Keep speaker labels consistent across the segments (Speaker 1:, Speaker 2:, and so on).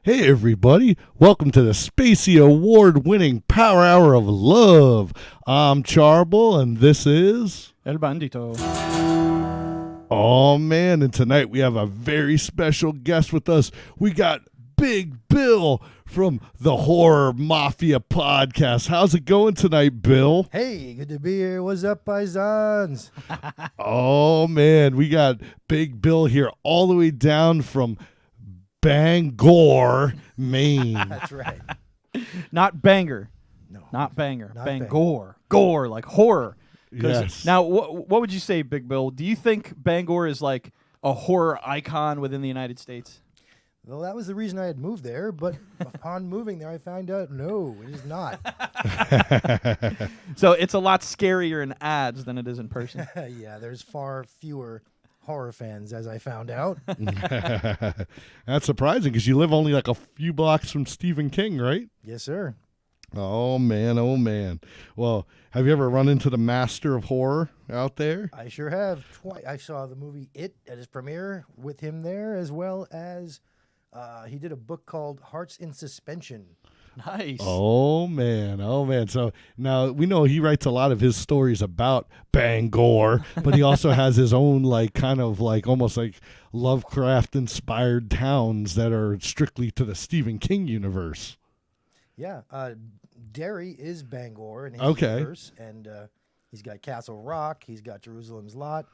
Speaker 1: Hey everybody, welcome to the Spacey Award-winning Power Hour of Love. I'm Charboil and this is...
Speaker 2: El Bandito.
Speaker 1: Oh man, and tonight we have a very special guest with us. We got Big Bill from the Horror Mafia Podcast. How's it going tonight, Bill?
Speaker 3: Hey, good to be here. What's up, paisans?
Speaker 1: Oh man, we got Big Bill here all the way down from Bangor, Maine.
Speaker 3: That's right.
Speaker 2: Not banger.
Speaker 3: No.
Speaker 2: Not banger.
Speaker 3: Not
Speaker 2: Bangor. Gore, like horror.
Speaker 1: Yes.
Speaker 2: Now, what would you say, Big Bill? Do you think Bangor is like a horror icon within the United States?
Speaker 3: Well, that was the reason I had moved there, but upon moving there, I found out, no, it is not.
Speaker 2: So it's a lot scarier in ads than it is in person.
Speaker 3: Yeah, there's far fewer horror fans, as I found out.
Speaker 1: That's surprising because you live only like a few blocks from Stephen King, right?
Speaker 3: Yes, sir.
Speaker 1: Oh, man. Oh, man. Well, have you ever run into the master of horror out there?
Speaker 3: I sure have. I saw the movie It at his premiere with him there, as well as he did a book called Hearts in Suspension.
Speaker 2: Nice.
Speaker 1: Oh, man. Oh, man. So now we know he writes a lot of his stories about Bangor, but he also has his own, like, kind of like almost like Lovecraft-inspired towns that are strictly to the Stephen King universe.
Speaker 3: Yeah, Derry is Bangor in his
Speaker 1: Okay.
Speaker 3: universe, and he's got Castle Rock, he's got Jerusalem's Lot.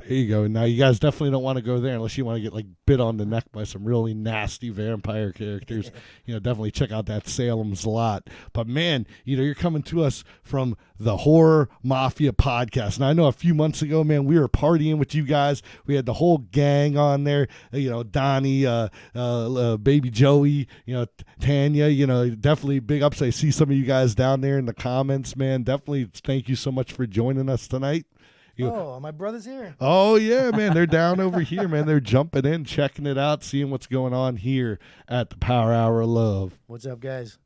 Speaker 1: There you go. Now, you guys definitely don't want to go there unless you want to get, like, bit on the neck by some really nasty vampire characters. Definitely check out that Salem's Lot. But, man, you're coming to us from the Horror Mafia Podcast. Now, I know a few months ago, man, we were partying with you guys. We had the whole gang on there, Donnie, Baby Joey, Tanya, definitely big ups. I see some of you guys down there in the comments, man. Definitely thank you so much for joining us tonight.
Speaker 3: Oh, my brother's here.
Speaker 1: Oh, yeah, man. They're down over here, man. They're jumping in, checking it out, seeing what's going on here at the Power Hour of Love.
Speaker 3: What's up, guys?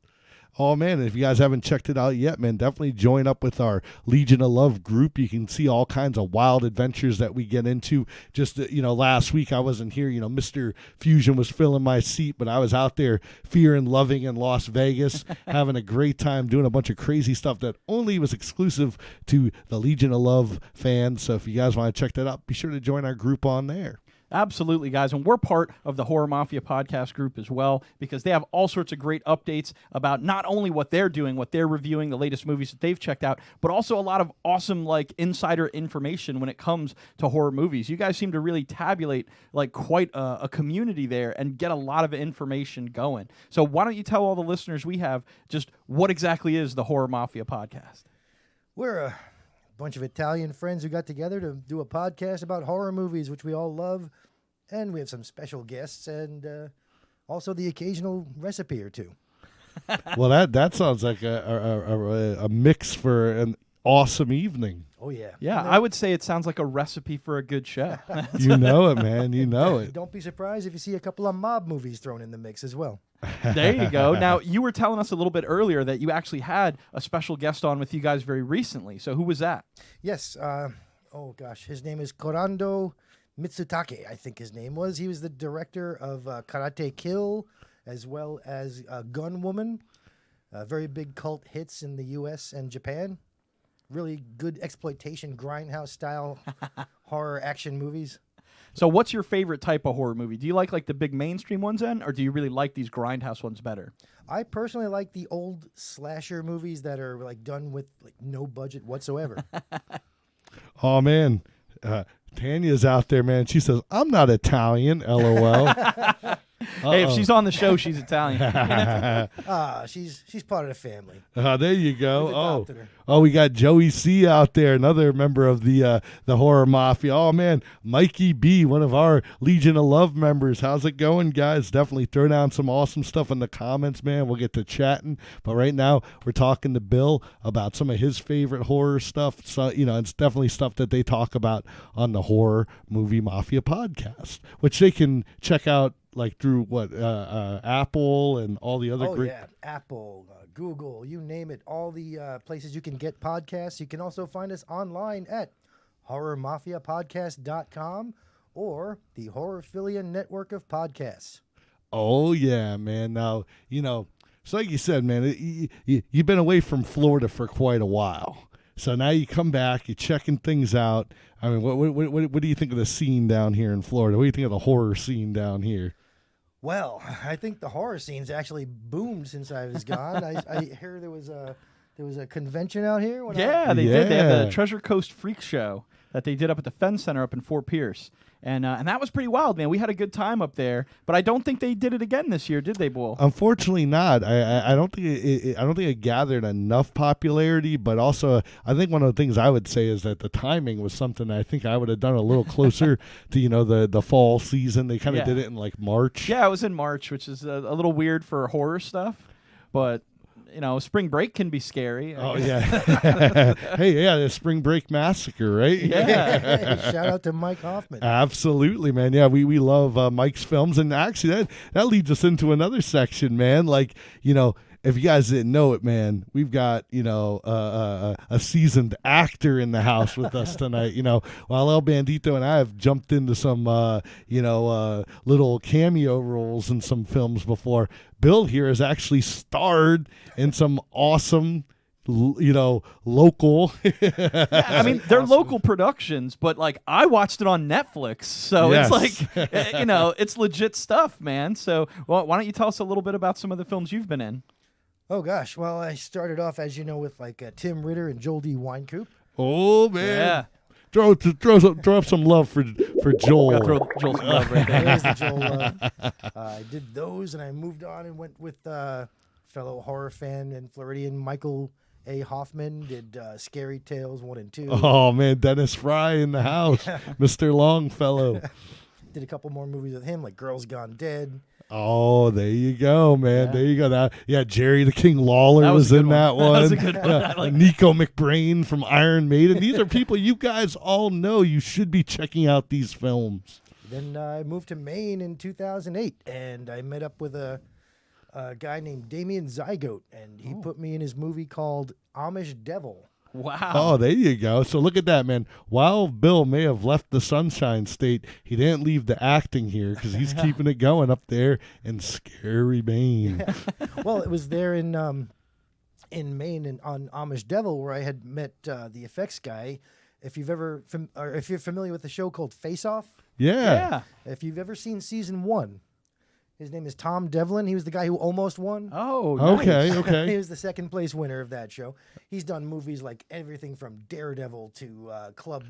Speaker 1: Oh, man, if you guys haven't checked it out yet, man, definitely join up with our Legion of Love group. You can see all kinds of wild adventures that we get into. Just, last week I wasn't here. Mr. Fusion was filling my seat, but I was out there fear and loving in Las Vegas, having a great time doing a bunch of crazy stuff that only was exclusive to the Legion of Love fans. So if you guys want to check that out, be sure to join our group on there.
Speaker 2: Absolutely, guys. And we're part of the Horror Mafia Podcast group as well because they have all sorts of great updates about not only what they're doing, what they're reviewing, the latest movies that they've checked out, but also a lot of awesome insider information when it comes to horror movies. You guys seem to really tabulate quite a community there and get a lot of information going. So why don't you tell all the listeners we have just what exactly is the Horror Mafia Podcast?
Speaker 3: We're a bunch of Italian friends who got together to do a podcast about horror movies, which we all love, and we have some special guests and also the occasional recipe or two.
Speaker 1: Well, that sounds like a mix for an awesome evening.
Speaker 3: Oh, yeah.
Speaker 2: Yeah, I would say it sounds like a recipe for a good show.
Speaker 1: You know it, man. You know it.
Speaker 3: Don't be surprised if you see a couple of mob movies thrown in the mix as well.
Speaker 2: There you go. Now, you were telling us a little bit earlier that you actually had a special guest on with you guys very recently. So who was that?
Speaker 3: Yes. His name is Korando Mitsutake, I think his name was. He was the director of Karate Kill as well as Gun Woman. Very big cult hits in the U.S. and Japan. Really good exploitation, grindhouse-style horror action movies.
Speaker 2: So what's your favorite type of horror movie? Do you like the big mainstream ones then, or do you really like these grindhouse ones better?
Speaker 3: I personally like the old slasher movies that are done with no budget whatsoever.
Speaker 1: Oh, man. Tanya's out there, man. She says, I'm not Italian, LOL.
Speaker 2: Hey, if she's on the show, she's Italian.
Speaker 3: She's part of the family.
Speaker 1: There you go.
Speaker 3: We've adopted her.
Speaker 1: Oh, we got Joey C out there, another member of the Horror Mafia. Oh, man, Mikey B, one of our Legion of Love members. How's it going, guys? Definitely throw down some awesome stuff in the comments, man. We'll get to chatting. But right now, we're talking to Bill about some of his favorite horror stuff. So, it's definitely stuff that they talk about on the Horror Movie Mafia podcast, which they can check out through Apple and all the other great...
Speaker 3: Oh, yeah, Apple, Google, you name it, all the places you can get podcasts. You can also find us online at horrormafiapodcast.com or the Horrorphilia Network of Podcasts.
Speaker 1: Oh yeah, man. Now so like you said, man, you've been away from Florida for quite a while. So now you come back, you're checking things out. I mean, what do you think of the scene down here in Florida? What do you think of the horror scene down here?
Speaker 3: Well, I think the horror scene's actually boomed since I was gone. I hear there was a convention out here.
Speaker 2: They did. They had the Treasure Coast Freak Show that they did up at the Fenn Center up in Fort Pierce. And that was pretty wild, man. We had a good time up there, but I don't think they did it again this year, did they, Bull?
Speaker 1: Unfortunately, not. I don't think it gathered enough popularity. But also, I think one of the things I would say is that the timing was something I think I would have done a little closer to the fall season. They kind of did it in like March.
Speaker 2: Yeah, it was in March, which is a little weird for horror stuff, but. Spring break can be scary.
Speaker 1: Oh, yeah. Hey, yeah, the Spring Break Massacre, right?
Speaker 2: Yeah.
Speaker 3: Shout out to Mike Hoffman.
Speaker 1: Absolutely, man. Yeah, we love Mike's films. And actually, that leads us into another section, man. Like, if you guys didn't know it, man, we've got, a seasoned actor in the house with us tonight. While El Bandito and I have jumped into some, little cameo roles in some films before, Bill here has actually starred in some awesome, local.
Speaker 2: I mean, they're local productions, but like I watched it on Netflix, so
Speaker 1: Yes.
Speaker 2: It's like, it's legit stuff, man. So, why don't you tell us a little bit about some of the films you've been in?
Speaker 3: Oh gosh, well I started off as you know with like Tim Ritter and Joel D. Winecoop.
Speaker 1: Oh, man.
Speaker 2: Yeah.
Speaker 1: Throw up some love for Joel.
Speaker 2: Gotta throw Joel some love right there.
Speaker 3: There's the Joel love. I did those and I moved on and went with fellow horror fan and Floridian Michael A. Hoffman. Did Scary Tales 1 and 2.
Speaker 1: Oh, man, Dennis Fry in the house. Mr. Longfellow.
Speaker 3: Did a couple more movies with him like Girls Gone Dead.
Speaker 1: Oh, there you go, man.
Speaker 2: Yeah.
Speaker 1: There you go. Jerry the King Lawler
Speaker 2: That was
Speaker 1: was
Speaker 2: a
Speaker 1: in
Speaker 2: good
Speaker 1: that
Speaker 2: one.
Speaker 1: one.
Speaker 2: That was a good one. I like
Speaker 1: Nico McBrain from Iron Maiden. These are people you guys all know. You should be checking out these films.
Speaker 3: Then I moved to Maine in 2008 and I met up with a guy named Damien Zygote and he put me in his movie called Amish Devil.
Speaker 2: Wow.
Speaker 1: Oh, there you go. So look at that, man. While Bill may have left the Sunshine State, he didn't leave the acting here because he's keeping it going up there in Scary Maine.
Speaker 3: Well, it was there in Maine and on Amish Devil where I had met the effects guy. If you've ever if you're familiar with the show called Face Off,
Speaker 1: Yeah.
Speaker 3: if you've ever seen season 1, his name is Tom Devlin. He was the guy who almost won.
Speaker 2: Oh, nice.
Speaker 1: Okay,
Speaker 3: He
Speaker 1: okay.
Speaker 3: was the second place winner of that show. He's done movies like everything from Daredevil to Club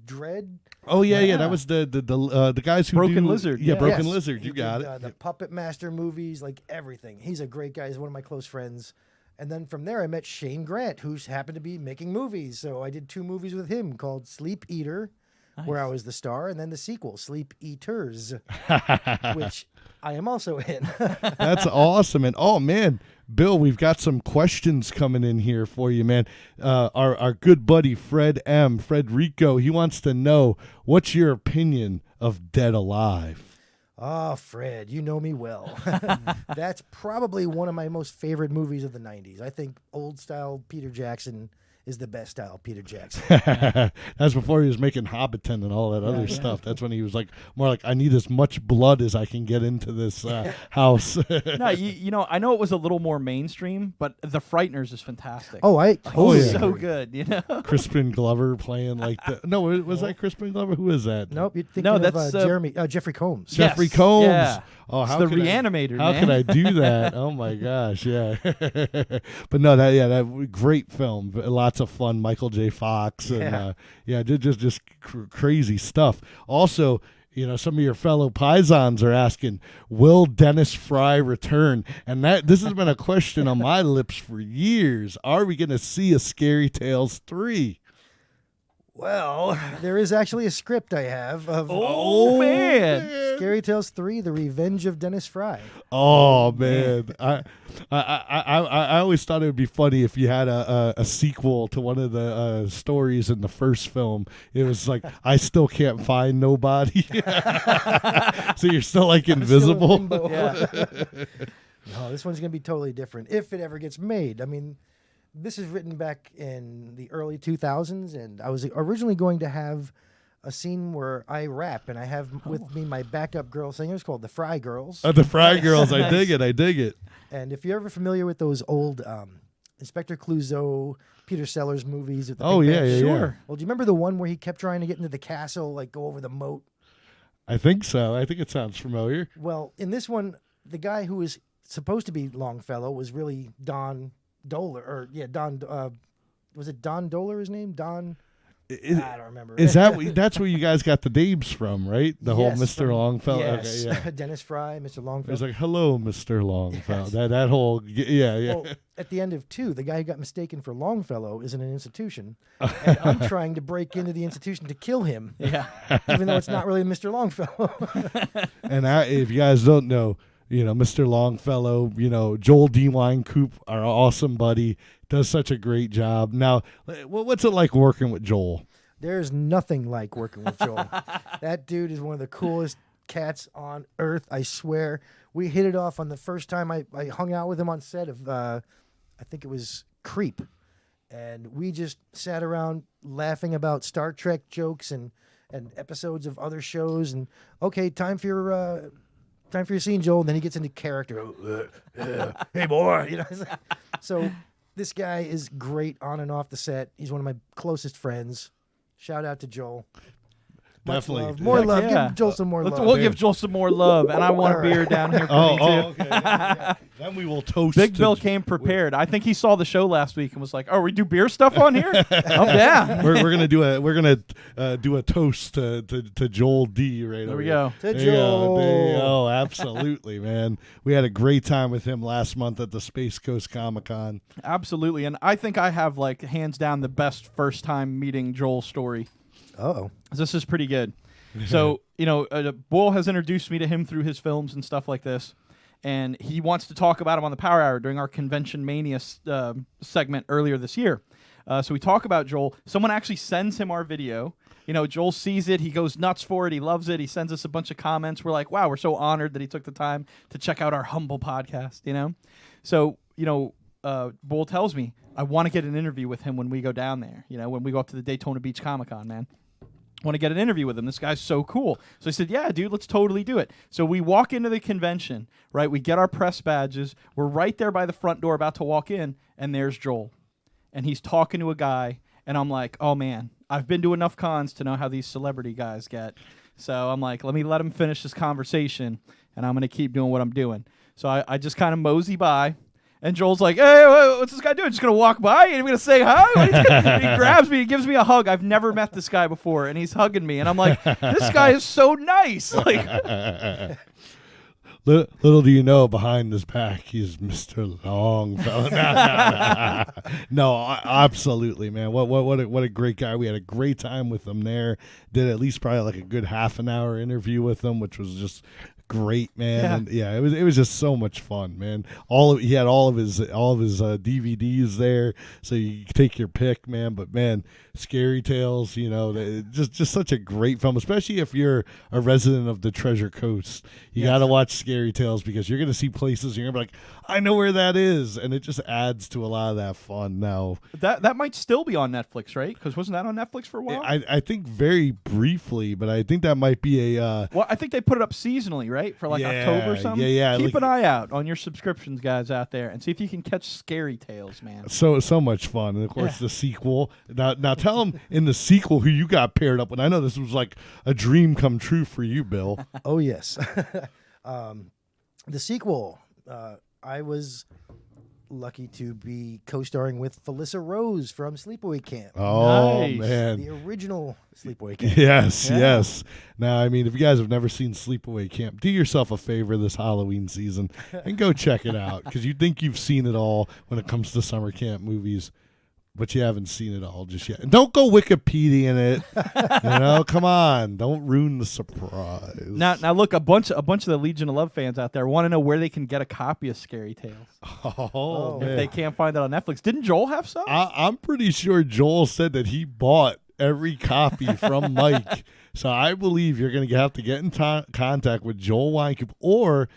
Speaker 3: Dread.
Speaker 1: Oh, yeah.
Speaker 2: Yeah.
Speaker 1: That was the guys who
Speaker 2: Broken
Speaker 1: do...
Speaker 2: Lizard,
Speaker 1: Yeah,
Speaker 2: yeah.
Speaker 1: Broken
Speaker 3: Yes,
Speaker 1: Lizard.
Speaker 3: he
Speaker 1: You got
Speaker 3: did,
Speaker 1: it.
Speaker 3: The Puppet Master movies, like everything. He's a great guy. He's one of my close friends. And then from there, I met Shane Grant, who happened to be making movies. So I did 2 movies with him called Sleep Eater, where I was the star, and then the sequel, Sleep Eaters, which I am also in.
Speaker 1: That's awesome. And oh, man, Bill, we've got some questions coming in here for you, man. Our good buddy Frederico, he wants to know, what's your opinion of Dead Alive?
Speaker 3: Oh, Fred, you know me well. That's probably one of my most favorite movies of the 90s. I think old-style Peter Jackson is the best style Peter Jackson.
Speaker 1: That's before he was making Hobbiton and all that other stuff. That's when he was more like, I need as much blood as I can get into this house.
Speaker 2: No, I know it was a little more mainstream, but The Frighteners is fantastic.
Speaker 3: Oh, I totally
Speaker 1: yeah.
Speaker 2: so
Speaker 3: agree.
Speaker 2: good,
Speaker 1: Crispin Glover playing like the... No, was that Crispin Glover? Who is that?
Speaker 3: Nope, you're thinking
Speaker 2: No,
Speaker 3: of
Speaker 2: that's,
Speaker 3: Jeffrey Combs.
Speaker 2: Yes,
Speaker 1: Jeffrey Combs.
Speaker 2: yeah.
Speaker 1: Oh,
Speaker 2: It's
Speaker 1: how
Speaker 2: the
Speaker 1: could
Speaker 2: Reanimator,
Speaker 1: How
Speaker 2: man.
Speaker 1: could I do that? Oh my gosh, yeah. But no, that great film. Lots of fun. Michael J. Fox and just crazy stuff. Also, some of your fellow Pisons are asking, will Dennis Fry return? And this has been a question on my lips for years. Are we going to see a Scary Tales 3?
Speaker 3: Well, there is actually a script I have of
Speaker 2: Oh, man.
Speaker 3: Scary Tales 3, The Revenge of Dennis Fry.
Speaker 1: Oh man, I always thought it would be funny if you had a sequel to one of the stories in the first film. It was like, I still can't find nobody, so you're still like
Speaker 3: Still in
Speaker 1: invisible.
Speaker 3: limbo.
Speaker 2: Yeah.
Speaker 3: No, this one's going to be totally different if it ever gets made. I mean, this is written back in the early 2000s, and I was originally going to have a scene where I rap, and I have with me my backup girl singers called the Fry Girls.
Speaker 1: The Fry Girls, I dig it. I dig it.
Speaker 3: And if you're ever familiar with those old Inspector Clouseau, Peter Sellers movies with the
Speaker 1: Oh,
Speaker 3: pink
Speaker 1: yeah,
Speaker 3: band?
Speaker 1: yeah,
Speaker 2: Sure.
Speaker 1: yeah.
Speaker 3: Well, do you remember the one where he kept trying to get into the castle, like go over the moat?
Speaker 1: I think so. I think it sounds familiar.
Speaker 3: Well, in this one, the guy who was supposed to be Longfellow was really Don Doler, or Don. Was it Don Doler? His name, Don. I don't remember.
Speaker 1: Is that's where you guys got the names from, right? The whole
Speaker 3: Yes,
Speaker 1: Mr.
Speaker 3: from-
Speaker 1: Longfellow.
Speaker 3: Yes,
Speaker 1: Okay, yeah.
Speaker 3: Dennis Fry, Mr.
Speaker 1: It was
Speaker 3: Longfellow.
Speaker 1: like, hello, Mr. Longfellow. That whole, yeah.
Speaker 3: Well, at the end of 2, the guy who got mistaken for Longfellow is in an institution, and I'm trying to break into the institution to kill him,
Speaker 2: Yeah.
Speaker 3: even though it's not really Mr. Longfellow.
Speaker 1: And if you guys don't know, Mr. Longfellow, Joel D. Winecoop, our awesome buddy, does such a great job. Now, what's it like working with Joel?
Speaker 3: There's nothing like working with Joel. That dude is one of the coolest cats on earth, I swear. We hit it off on the first time I hung out with him on set of, I think it was Creep. And we just sat around laughing about Star Trek jokes and episodes of other shows. And, okay, time for your scene, Joel. And then he gets into character. Hey, boy. So this guy is great on and off the set. He's one of my closest friends. Shout out to Joel. Much
Speaker 1: Definitely.
Speaker 3: love. More love.
Speaker 2: Yeah.
Speaker 3: Give Joel some more love.
Speaker 2: We'll give Joel some more love, and I want a beer down here for me, too.
Speaker 1: Okay. Yeah. Then we will toast.
Speaker 2: Big
Speaker 1: to-
Speaker 2: Bill came prepared. I think he saw the show last week and was like, "Oh, we do beer stuff on here? Oh yeah."
Speaker 1: We're gonna do a toast to Joel D. Right
Speaker 2: There
Speaker 1: over
Speaker 2: we
Speaker 1: here.
Speaker 2: go.
Speaker 3: To
Speaker 1: There you go. There you
Speaker 3: Joel.
Speaker 1: go. Absolutely, man. We had a great time with him last month at the Space Coast Comic-Con.
Speaker 2: Absolutely, and I think I have like hands down the best first time meeting Joel story.
Speaker 3: Uh-oh.
Speaker 2: This is pretty good. So, Boyle has introduced me to him through his films and stuff like this, and he wants to talk about him on the Power Hour during our Convention Mania segment earlier this year. So we talk about Joel. Someone actually sends him our video. Joel sees it. He goes nuts for it. He loves it. He sends us a bunch of comments. We're like, wow, we're so honored that he took the time to check out our humble podcast, So, Boyle tells me, I want to get an interview with him when we go down there, when we go up to the Daytona Beach Comic-Con, man. Want to get an interview with him. This guy's so cool. So I said, yeah, dude, let's totally do it. So we walk into the convention, right? We get our press badges. We're right there by the front door about to walk in, and there's Joel. And he's talking to a guy, and I'm like, oh, man, I've been to enough cons to know how these celebrity guys get. So I'm like, let me let him finish this conversation, and I'm going to keep doing what I'm doing. So I just kind of mosey by. And Joel's like, hey, what's this guy doing? Just going to walk by? And I'm going to say hi? He grabs me. He gives me a hug. I've never met this guy before. And he's hugging me. And I'm like, this guy is so nice. Like,
Speaker 1: Little do you know, behind his back, he's Mr. Longfellow. No, absolutely, man. What a great guy. We had a great time with him there. Did at least probably like a good half an hour interview with him, which was just great, man.
Speaker 2: Yeah.
Speaker 1: And it was just so much fun, man. He had all of his DVDs there, so you can take your pick, man. But man, Scary Tales, just such a great film, especially if you're a resident of the Treasure Coast. You got to watch Scary Tales because you're gonna see places you're gonna be like, I know where that is, and it just adds to a lot of that fun. Now
Speaker 2: that might still be on Netflix, right? Because wasn't that on Netflix for a while?
Speaker 1: I think very briefly, but I think that might be a
Speaker 2: Well, I think they put it up seasonally, right? For like October or something?
Speaker 1: yeah.
Speaker 2: Keep an eye out on your subscriptions, guys, out there, and see if you can catch Scary Tales, man.
Speaker 1: So much fun, and of course the sequel. Now tell them in the sequel who you got paired up with. I know this was like a dream come true for you, Bill.
Speaker 3: Oh, yes. The sequel, I was lucky to be co-starring with Felissa Rose from Sleepaway Camp.
Speaker 1: Oh
Speaker 2: Nice.
Speaker 1: man,
Speaker 3: The original Sleepaway Camp.
Speaker 1: yes,
Speaker 2: Yeah.
Speaker 1: yes. Now, I mean, if you guys have never seen Sleepaway Camp, do yourself a favor this Halloween season and go check it out because you think you've seen it all when it comes to summer camp movies. But you haven't seen it all just yet. And don't go Wikipediaing it. Come on. Don't ruin the surprise.
Speaker 2: Now, look, a bunch of the Legion of Love fans out there want to know where they can get a copy of Scary Tales
Speaker 1: Oh,
Speaker 2: if
Speaker 1: man.
Speaker 2: they can't find it on Netflix. Didn't Joel have some?
Speaker 1: I'm pretty sure Joel said that he bought every copy from Mike. So I believe you're going to have to get in contact with Joel Weinkoop, or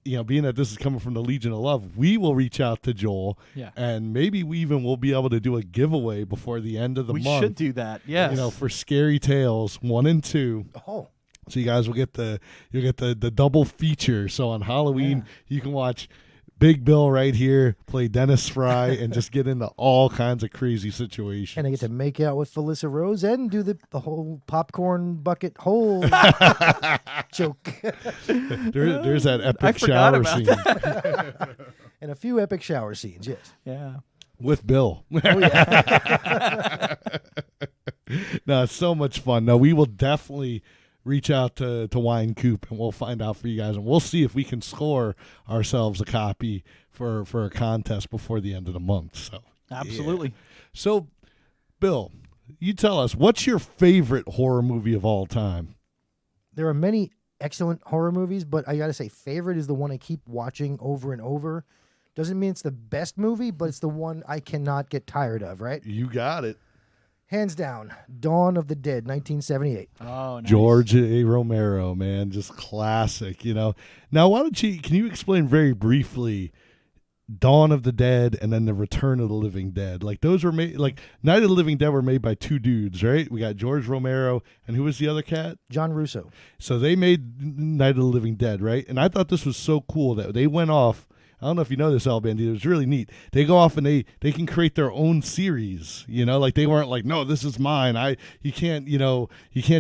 Speaker 1: being that this is coming from the Legion of Love, we will reach out to Joel, and maybe we even will be able to do a giveaway before the end of the month.
Speaker 2: We should do that, yes.
Speaker 1: For Scary Tales 1 and 2.
Speaker 3: Oh.
Speaker 1: So you guys will get the double feature. So on Halloween, you can watch Big Bill right here play Dennis Fry and just get into all kinds of crazy situations.
Speaker 3: And I get to make out with Felissa Rose and do the whole popcorn bucket hole joke.
Speaker 1: There's that epic shower scene.
Speaker 3: And a few epic shower scenes, yes.
Speaker 2: Yeah.
Speaker 1: With Bill.
Speaker 3: Oh, yeah.
Speaker 1: No, it's so much fun. No, we will definitely reach out to Wine Coop, and we'll find out for you guys, and we'll see if we can score ourselves a copy for a contest before the end of the month. So
Speaker 2: absolutely.
Speaker 1: Yeah. So, Bill, you tell us, what's your favorite horror movie of all time?
Speaker 3: There are many excellent horror movies, but I got to say, favorite is the one I keep watching over and over. Doesn't mean it's the best movie, but it's the one I cannot get tired of, right?
Speaker 1: You got it.
Speaker 3: Hands down, Dawn of the Dead, 1978.
Speaker 2: Oh, nice.
Speaker 1: George A. Romero, man, just classic, Now, can you explain very briefly Dawn of the Dead and then the Return of the Living Dead? Like, those were made, like, Night of the Living Dead were made by two dudes, right? We got George Romero, and who was the other cat?
Speaker 3: John Russo.
Speaker 1: So they made Night of the Living Dead, right? And I thought this was so cool that they went off. I don't know if you know this, Bandito. It was really neat. They go off and they can create their own series. Like they weren't like, no, this is mine. You can't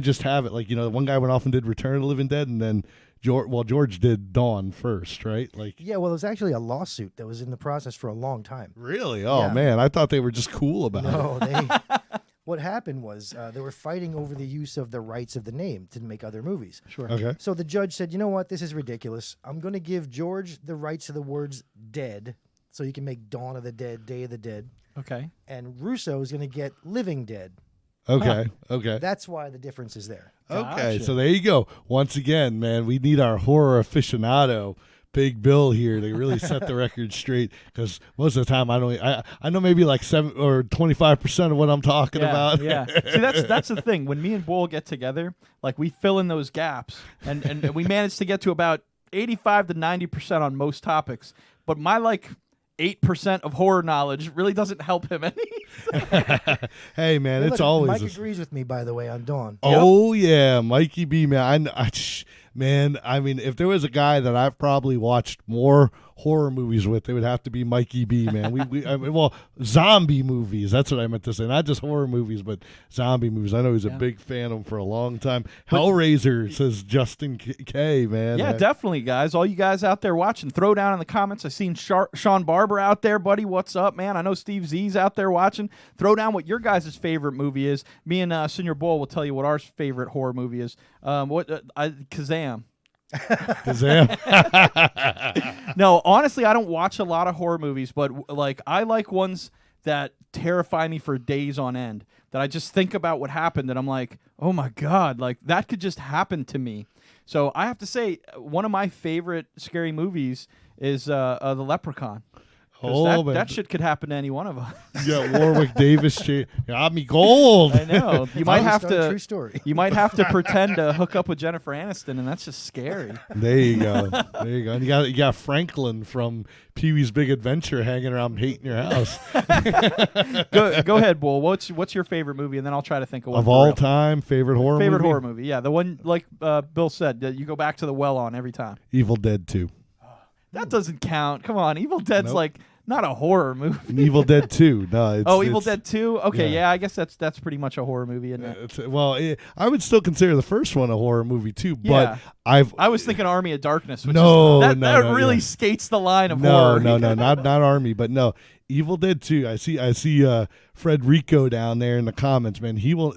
Speaker 1: just have it. Like, one guy went off and did Return of the Living Dead, and then George did Dawn first, right? Like,
Speaker 3: yeah, well, it was actually a lawsuit that was in the process for a long time.
Speaker 1: Really? Oh
Speaker 3: yeah.
Speaker 1: Man, I thought they were just cool about it.
Speaker 3: No, what happened was they were fighting over the use of the rights of the name to make other movies.
Speaker 2: Sure.
Speaker 1: Okay.
Speaker 3: So the judge said, you know what, this is ridiculous. I'm going to give George the rights to the words dead, so you can make Dawn of the Dead, Day of the Dead.
Speaker 2: Okay.
Speaker 3: And Russo is going to get Living Dead.
Speaker 1: Okay. Okay.
Speaker 3: That's why the difference is there.
Speaker 1: Okay.
Speaker 2: Gotcha.
Speaker 1: So there you go. Once again, man, we need our horror aficionado, Big Bill, here to really set the record straight, because most of the time I know maybe like 7 or 25% of what I'm talking about.
Speaker 2: Yeah. See, that's the thing. When me and Bull get together, like, we fill in those gaps, and we manage to get to about 85 to 90% on most topics. But my 8% of horror knowledge really doesn't help him any.
Speaker 1: Hey, man,
Speaker 3: Hey,
Speaker 1: it's
Speaker 3: look,
Speaker 1: always
Speaker 3: Mike agrees with me, by the way, on Dawn.
Speaker 1: Oh yeah, Mikey B, man. Man, I mean, if there was a guy that I've probably watched more horror movies with, it would have to be Mikey B, man. Well, zombie movies. That's what I meant to say. Not just horror movies, but zombie movies. I know he's a big fan of them for a long time. Hellraiser, says Justin K, man.
Speaker 2: Yeah, definitely, guys. All you guys out there watching, throw down in the comments. I seen Sean Barber out there, buddy. What's up, man? I know Steve Z's out there watching. Throw down what your guys' favorite movie is. Me and Senior Bull will tell you what our favorite horror movie is. Kazam. No, honestly, I don't watch a lot of horror movies, but I like ones that terrify me for days on end, that I just think about what happened and I'm like, oh my God, like that could just happen to me. So I have to say, one of my favorite scary movies is The Leprechaun. That shit could happen to any one of us.
Speaker 1: Yeah, Warwick Davis, got me gold.
Speaker 2: I know. You might have to.
Speaker 3: True story.
Speaker 2: You might have to pretend to hook up with Jennifer Aniston, and that's just scary.
Speaker 1: There you go. And you got Franklin from Pee-wee's Big Adventure hanging around hating your house.
Speaker 2: Go ahead, Bull. What's your favorite movie, and then I'll try to think of one
Speaker 1: of all time favorite horror movie.
Speaker 2: Horror movie. Yeah, the one like Bill said that you go back to the well on every time.
Speaker 1: Evil Dead 2.
Speaker 2: That doesn't count. Come on, Evil Dead's not a horror movie.
Speaker 1: Evil Dead 2. No,
Speaker 2: Evil Dead 2? Okay, yeah, I guess that's pretty much a horror movie, isn't it?
Speaker 1: I would still consider the first one a horror movie too, but
Speaker 2: I was thinking Army of Darkness, which
Speaker 1: that
Speaker 2: really skates the line of horror.
Speaker 1: No, not Army, but no. Evil Dead 2. I see Frederico down there in the comments, man. He will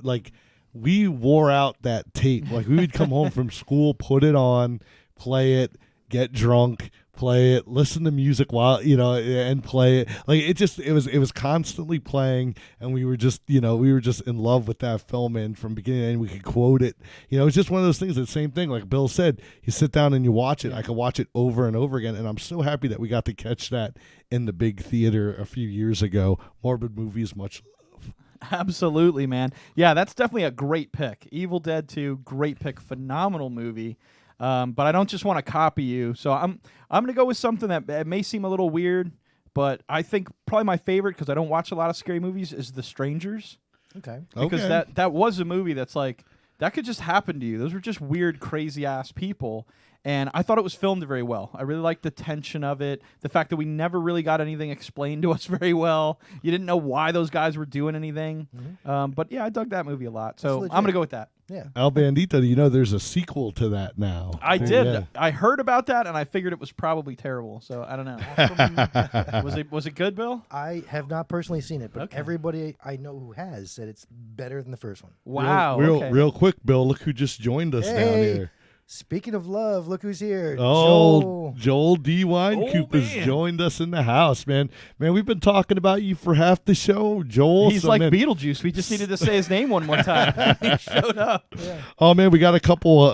Speaker 1: we wore out that tape. Like, we would come home from school, put it on, play it, get drunk, play it, listen to music while and play it. Like, it was constantly playing, and we were just in love with that film, and from beginning to end we could quote it. It's just one of those things. The same thing, like Bill said, you sit down and you watch it. I could watch it over and over again, and I'm so happy that we got to catch that in the big theater a few years ago. Morbid movies, much love.
Speaker 2: Absolutely, man. Yeah, that's definitely a great pick. Evil Dead 2, great pick, phenomenal movie. but I don't just want to copy you. So I'm gonna go with something that may seem a little weird, but I think probably my favorite, because I don't watch a lot of scary movies, is The Strangers.
Speaker 3: Okay.
Speaker 2: Because that was a movie that's like, that could just happen to you. Those were just weird, crazy ass people. And I thought it was filmed very well. I really liked the tension of it. The fact that we never really got anything explained to us very well. You didn't know why those guys were doing anything. But yeah, I dug that movie a lot. So I'm going to go with that.
Speaker 3: Yeah.
Speaker 1: Al Bandito, you know there's a sequel to that now.
Speaker 2: I did.
Speaker 1: Yeah.
Speaker 2: I heard about that, and I figured it was probably terrible. So I don't know. Was it good, Bill?
Speaker 3: I have not personally seen it, but
Speaker 2: Okay.
Speaker 3: everybody I know who has said it's better than the first one.
Speaker 2: Wow.
Speaker 1: Real quick, Bill, look who just joined us down
Speaker 3: Hey.
Speaker 1: here.
Speaker 3: Speaking of love, look who's here.
Speaker 1: Oh, Joel D. Winecoop has
Speaker 2: man.
Speaker 1: joined us in the house, man. Man, we've been talking about you for half the show, Joel.
Speaker 2: He's
Speaker 1: so,
Speaker 2: like
Speaker 1: man,
Speaker 2: Beetlejuice. We just needed to say his name one more time. He showed up.
Speaker 1: Oh, man, we got a couple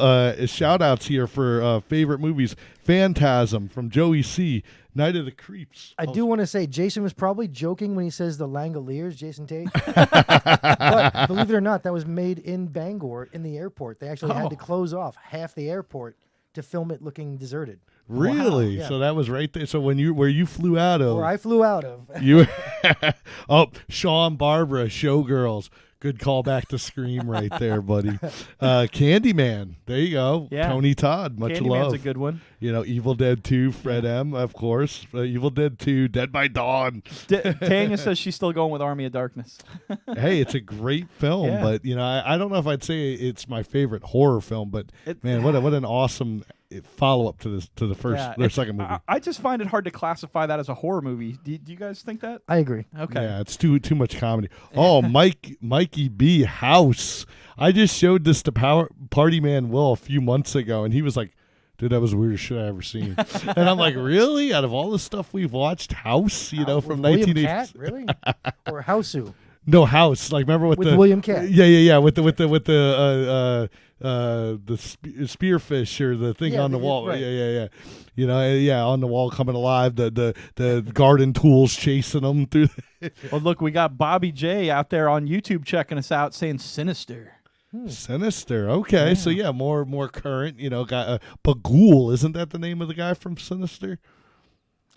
Speaker 1: shout-outs here for favorite movies. Phantasm from Joey C. Night of the Creeps.
Speaker 3: I do want to say Jason was probably joking when he says the Langoliers, Jason Tate. But believe it or not, that was made in Bangor in the airport. They actually had to close off half the airport to film it looking deserted.
Speaker 1: Really?
Speaker 3: Yeah.
Speaker 1: So that was right there. So where you flew out of.
Speaker 3: Where I flew out of.
Speaker 1: You Sean Barbara, Showgirls. Good call back to Scream right there, buddy. Candyman. There you go.
Speaker 2: Yeah.
Speaker 1: Tony Todd. Much
Speaker 2: Candyman's
Speaker 1: love.
Speaker 2: a good one.
Speaker 1: You know, Evil Dead 2, Fred M, of course. Evil Dead 2, Dead by Dawn.
Speaker 2: Tanya says she's still going with Army of Darkness.
Speaker 1: Hey, it's a great film,
Speaker 2: Yeah.
Speaker 1: but you know, I don't know if I'd say it's my favorite horror film, but man, what an awesome follow up to the first their second movie.
Speaker 2: I just find it hard to classify that as a horror movie. Do you guys think that?
Speaker 3: I agree.
Speaker 2: Okay.
Speaker 1: Yeah, it's too much comedy. Oh, Mikey B House. I just showed this to Party Man Will a few months ago, and he was like, "Dude, that was the weirdest shit I ever seen." And I'm like, "Really? Out of all the stuff we've watched, House, you know, from
Speaker 3: William
Speaker 1: 1980."
Speaker 3: Cat, really? Or Houseu?
Speaker 1: No, House. Like, remember
Speaker 3: With
Speaker 1: the
Speaker 3: William Cat.
Speaker 1: Yeah. With the spearfish or the thing
Speaker 3: Yeah,
Speaker 1: on the wall.
Speaker 3: right.
Speaker 1: Yeah. You know, on the wall coming alive. The garden tools chasing them through.
Speaker 2: Well, look, we got Bobby J out there on YouTube checking us out, saying Sinister.
Speaker 1: Sinister. Okay, so yeah, more current. You know, Bagul. Isn't that the name of the guy from Sinister?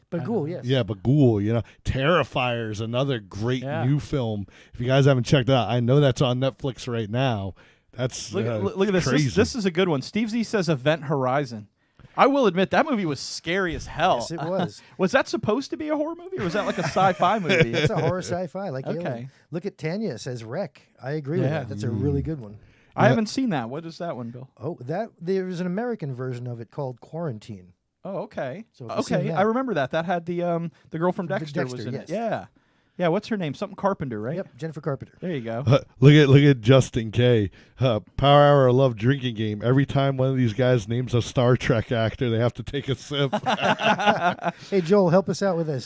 Speaker 3: Bagul, yes.
Speaker 1: Yeah, Bagul. You know, Terrifier's another great
Speaker 2: Yeah.
Speaker 1: new film. If you guys haven't checked it out, I know that's on Netflix right now. That's
Speaker 2: Look at this.
Speaker 1: Crazy.
Speaker 2: This is a good one. Steve Z says Event Horizon. I will admit that movie was scary as hell.
Speaker 3: Yes, it was.
Speaker 2: Was that supposed to be a horror movie, or was that like a sci-fi movie?
Speaker 3: It's a horror sci-fi, like
Speaker 2: Okay.
Speaker 3: Alien. Look at Tanya says Wreck. I agree with
Speaker 2: Yeah.
Speaker 3: that. That's a really good one.
Speaker 2: I haven't seen that. What is that one, Bill?
Speaker 3: Oh, there's an American version of it called Quarantine.
Speaker 2: Oh, okay.
Speaker 3: So if you've seen
Speaker 2: Okay,
Speaker 3: that-
Speaker 2: I remember that. That had the girl from Dexter, was
Speaker 3: Dexter,
Speaker 2: in
Speaker 3: yes.
Speaker 2: it. Yeah. Yeah, what's her name? Something Carpenter, right?
Speaker 3: Yep, Jennifer Carpenter.
Speaker 2: There you go.
Speaker 1: Look at Justin K. Power Hour Love Drinking Game. Every time one of these guys names a Star Trek actor, they have to take a sip.
Speaker 3: Hey, Joel, help us out with this.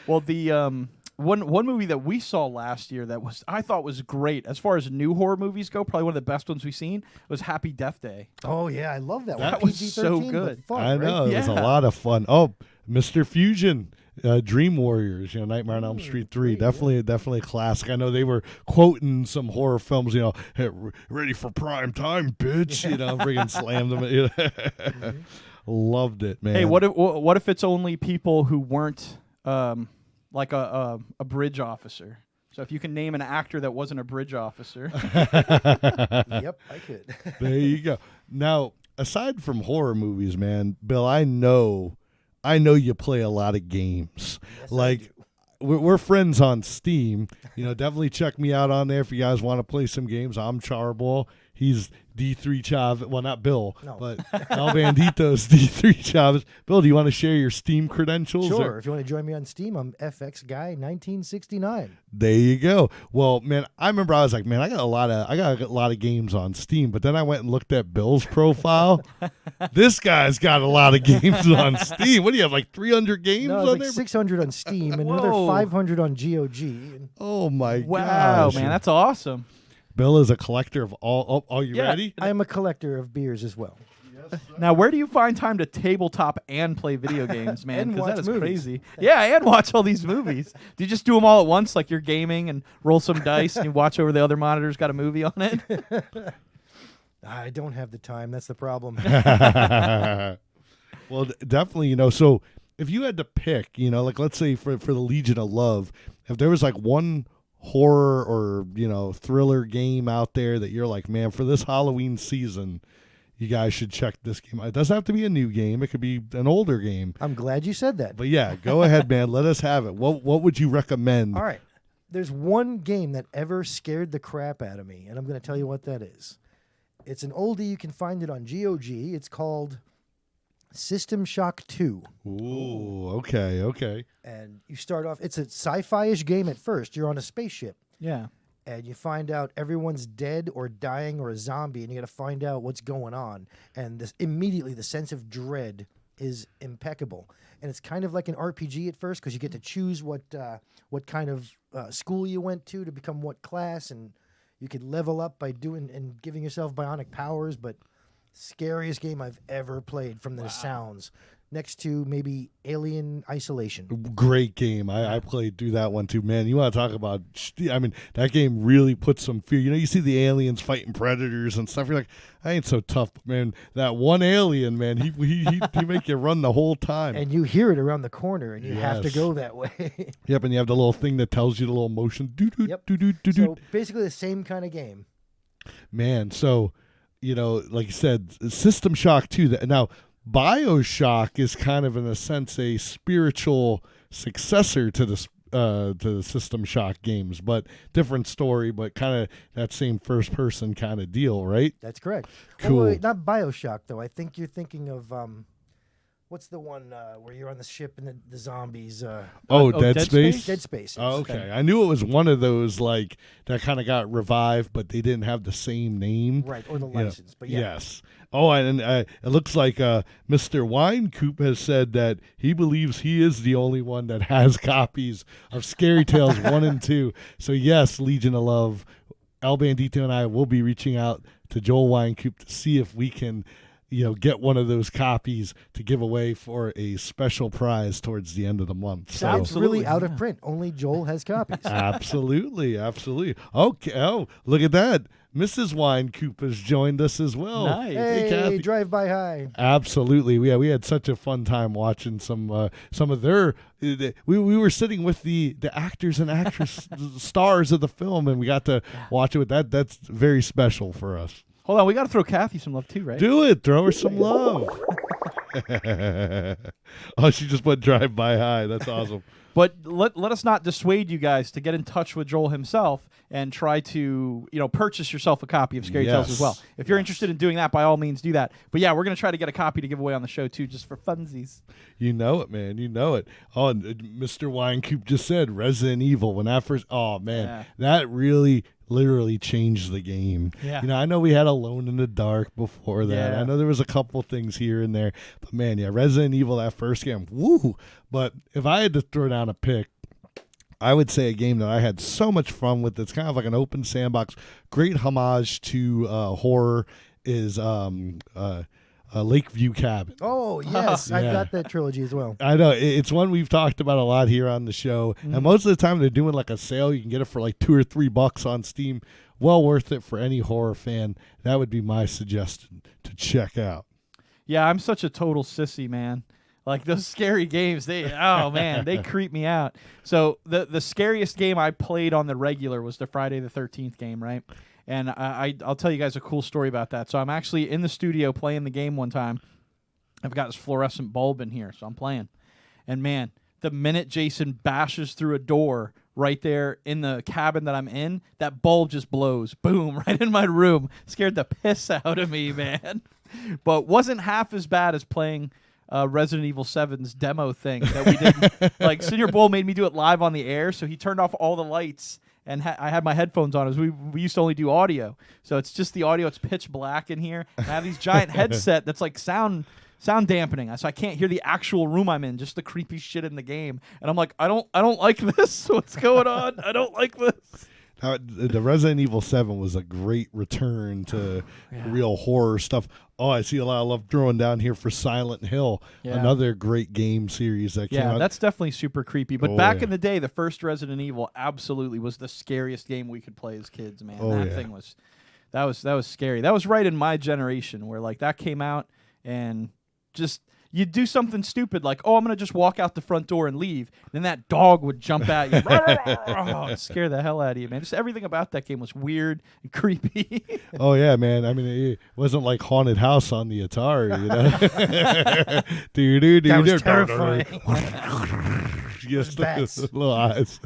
Speaker 2: Well, the one movie that we saw last year that I thought was great as far as new horror movies go, probably one of the best ones we've seen, was Happy Death Day.
Speaker 3: Oh, yeah, I love that one.
Speaker 2: That was
Speaker 3: PG-13,
Speaker 2: so
Speaker 3: but
Speaker 2: good.
Speaker 3: fun,
Speaker 1: I know.
Speaker 3: right?
Speaker 1: It was a
Speaker 2: Yeah.
Speaker 1: lot of fun. Oh, Mr. Fusion. Dream Warriors, you know, Nightmare on Elm Street 3, definitely a classic. I know they were quoting some horror films, you know, hey, ready for prime time, bitch, you know, friggin' slammed them. You know. Loved it, man.
Speaker 2: Hey, what if it's only people who weren't like a bridge officer? So if you can name an actor that wasn't a bridge officer.
Speaker 3: Yep, I could.
Speaker 1: There you go. Now, aside from horror movies, man, Bill, I know you play a lot of games.
Speaker 3: Yes,
Speaker 1: Like, we're friends on Steam. You know, definitely check me out on there if you guys want to play some games. I'm Charboil. He's D3 Chavez. Well, not Bill,
Speaker 3: No.
Speaker 1: but El Bandito's D3 Chavez. Bill, do you want to share your Steam credentials?
Speaker 3: Sure.
Speaker 1: or-
Speaker 3: If you want to join me on Steam, I'm FX Guy 1969.
Speaker 1: There you go. Well, man, I remember I was like, man, I got a lot of games on Steam, but then I went and looked at Bill's profile. This guy's got a lot of games on Steam. What do you have, like 300 games
Speaker 3: No,
Speaker 1: on
Speaker 3: it's like
Speaker 1: there?
Speaker 3: 600 on Steam and another
Speaker 2: Whoa.
Speaker 3: 500 on GOG. And
Speaker 1: Oh my
Speaker 2: Wow,
Speaker 1: gosh.
Speaker 2: man, that's awesome.
Speaker 1: Bill is a collector of all. Oh, you
Speaker 2: Yeah.
Speaker 1: ready?
Speaker 3: I am a collector of beers as well.
Speaker 2: Now, where do you find time to tabletop and play video games, man?
Speaker 3: And
Speaker 2: Because that
Speaker 3: watch
Speaker 2: is
Speaker 3: movies.
Speaker 2: crazy. Yeah, and watch all these movies. Do you just do them all at once, like you're gaming and roll some dice and you watch over the other monitor's got a movie on it?
Speaker 3: I don't have the time. That's the problem.
Speaker 1: Well, definitely, so if you had to pick, like let's say for the Legion of Love, if there was like one horror or, thriller game out there that you're like, man, for this Halloween season, you guys should check this game out. It doesn't have to be a new game. It could be an older game.
Speaker 3: I'm glad you said that.
Speaker 1: But yeah, go ahead, man. Let us have it. What would you recommend?
Speaker 3: All right. There's one game that ever scared the crap out of me, and I'm going to tell you what that is. It's an oldie. You can find it on GOG. It's called System Shock 2.
Speaker 1: Ooh, okay.
Speaker 3: And you start off, it's a sci-fi-ish game at first. You're on a spaceship.
Speaker 2: Yeah.
Speaker 3: And you find out everyone's dead or dying or a zombie, and you got to find out what's going on. And immediately the sense of dread is impeccable. And it's kind of like an RPG at first because you get to choose what kind of school you went to become what class, and you could level up by doing and giving yourself bionic powers. But scariest game I've ever played from the sounds. Next to maybe Alien Isolation.
Speaker 1: Great game. I played through that one too, man. You want to talk about, that game really puts some fear. You see the aliens fighting predators and stuff. You're like, I ain't so tough, man. That one alien, man, he make you run the whole time.
Speaker 3: And you hear it around the corner, and you have to go that way.
Speaker 1: Yep, and you have the little thing that tells you the little motion.
Speaker 3: Yep. So basically the same kind of game.
Speaker 1: Man, so, like you said, System Shock 2. Now, BioShock is kind of, in a sense, a spiritual successor to the System Shock games, but different story, but kind of that same first-person kind of deal, right?
Speaker 3: That's correct.
Speaker 1: Cool.
Speaker 3: Oh, wait, not BioShock, though. I think you're thinking of, what's the one where you're on the ship and the zombies?
Speaker 1: Dead Space?
Speaker 3: Dead Space.
Speaker 1: Oh, okay. I knew it was one of those, like, that kind of got revived, but they didn't have the same name.
Speaker 3: Right, or the license, but yeah.
Speaker 1: Yes. Oh, and it looks like Mr. Winecoop has said that he believes he is the only one that has copies of Scary Tales 1 and 2. So, yes, Legion of Love, El Bandito and I will be reaching out to Joel Winecoop to see if we can, get one of those copies to give away for a special prize towards the end of the month. So
Speaker 3: it's really out of print. Only Joel has copies.
Speaker 1: Absolutely. Okay. Oh, look at that. Mrs. Winecoop has joined us as well.
Speaker 2: Nice.
Speaker 3: Hey,
Speaker 1: Kathy.
Speaker 3: drive-by hi.
Speaker 1: Absolutely. We had such a fun time watching some of their. We were sitting with the actors and actress stars of the film, and we got to watch it with that. That's very special for us.
Speaker 2: Hold on, we got to throw Kathy some love too, right?
Speaker 1: Do it. Throw her some love. Oh, she just went drive-by hi. That's awesome.
Speaker 2: But let us not dissuade you guys to get in touch with Joel himself and try to, purchase yourself a copy of Scary Tales as well. If you're interested in doing that, by all means, do that. But yeah, we're going to try to get a copy to give away on the show too, just for funsies.
Speaker 1: You know it, man. You know it. Oh, and Mr. Winecoop just said Resident Evil. When that first, that really literally changed the game.
Speaker 2: Yeah.
Speaker 1: I know we had Alone in the Dark before that.
Speaker 2: Yeah.
Speaker 1: I know there was a couple things here and there. But man, Resident Evil, that first game, woo. But if I had to throw down a pick, I would say a game that I had so much fun with. It's kind of like an open sandbox. Great homage to horror is Lakeview Cabin.
Speaker 3: Oh, yes. I've got that trilogy as well.
Speaker 1: I know. It's one we've talked about a lot here on the show. And most of the time they're doing like a sale. You can get it for like $2 or $3 on Steam. Well worth it for any horror fan. That would be my suggestion to check out.
Speaker 2: Yeah, I'm such a total sissy, man. Like those scary games, they creep me out. So the scariest game I played on the regular was the Friday the 13th game, right? And I'll tell you guys a cool story about that. So I'm actually in the studio playing the game one time. I've got this fluorescent bulb in here, so I'm playing. And man, the minute Jason bashes through a door right there in the cabin that I'm in, that bulb just blows. Boom, right in my room. Scared the piss out of me, man. But wasn't half as bad as playing Resident Evil 7's demo thing that we did. Like, Senior Bull made me do it live on the air, so he turned off all the lights, and I had my headphones on. As we used to only do audio, so it's just the audio. It's pitch black in here. And I have these giant headset that's like sound dampening, so I can't hear the actual room I'm in, just the creepy shit in the game. And I'm like, I don't like this. What's going on? I don't like this.
Speaker 1: Now, the Resident Evil 7 was a great return to real horror stuff. Oh, I see a lot of love throwing down here for Silent Hill, another great game series that came out.
Speaker 2: Yeah, that's definitely super creepy. But back in the day, the first Resident Evil absolutely was the scariest game we could play as kids, man. That thing was That was scary. That was right in my generation where like that came out and just you'd do something stupid like, oh, I'm going to just walk out the front door and leave. Then that dog would jump at you. Oh, scare the hell out of you, man. Just everything about that game was weird and creepy.
Speaker 1: Oh, yeah, man. I mean, it wasn't like Haunted House on the Atari, you know?
Speaker 3: That was terrifying.
Speaker 1: Just
Speaker 3: Bats.
Speaker 1: little eyes.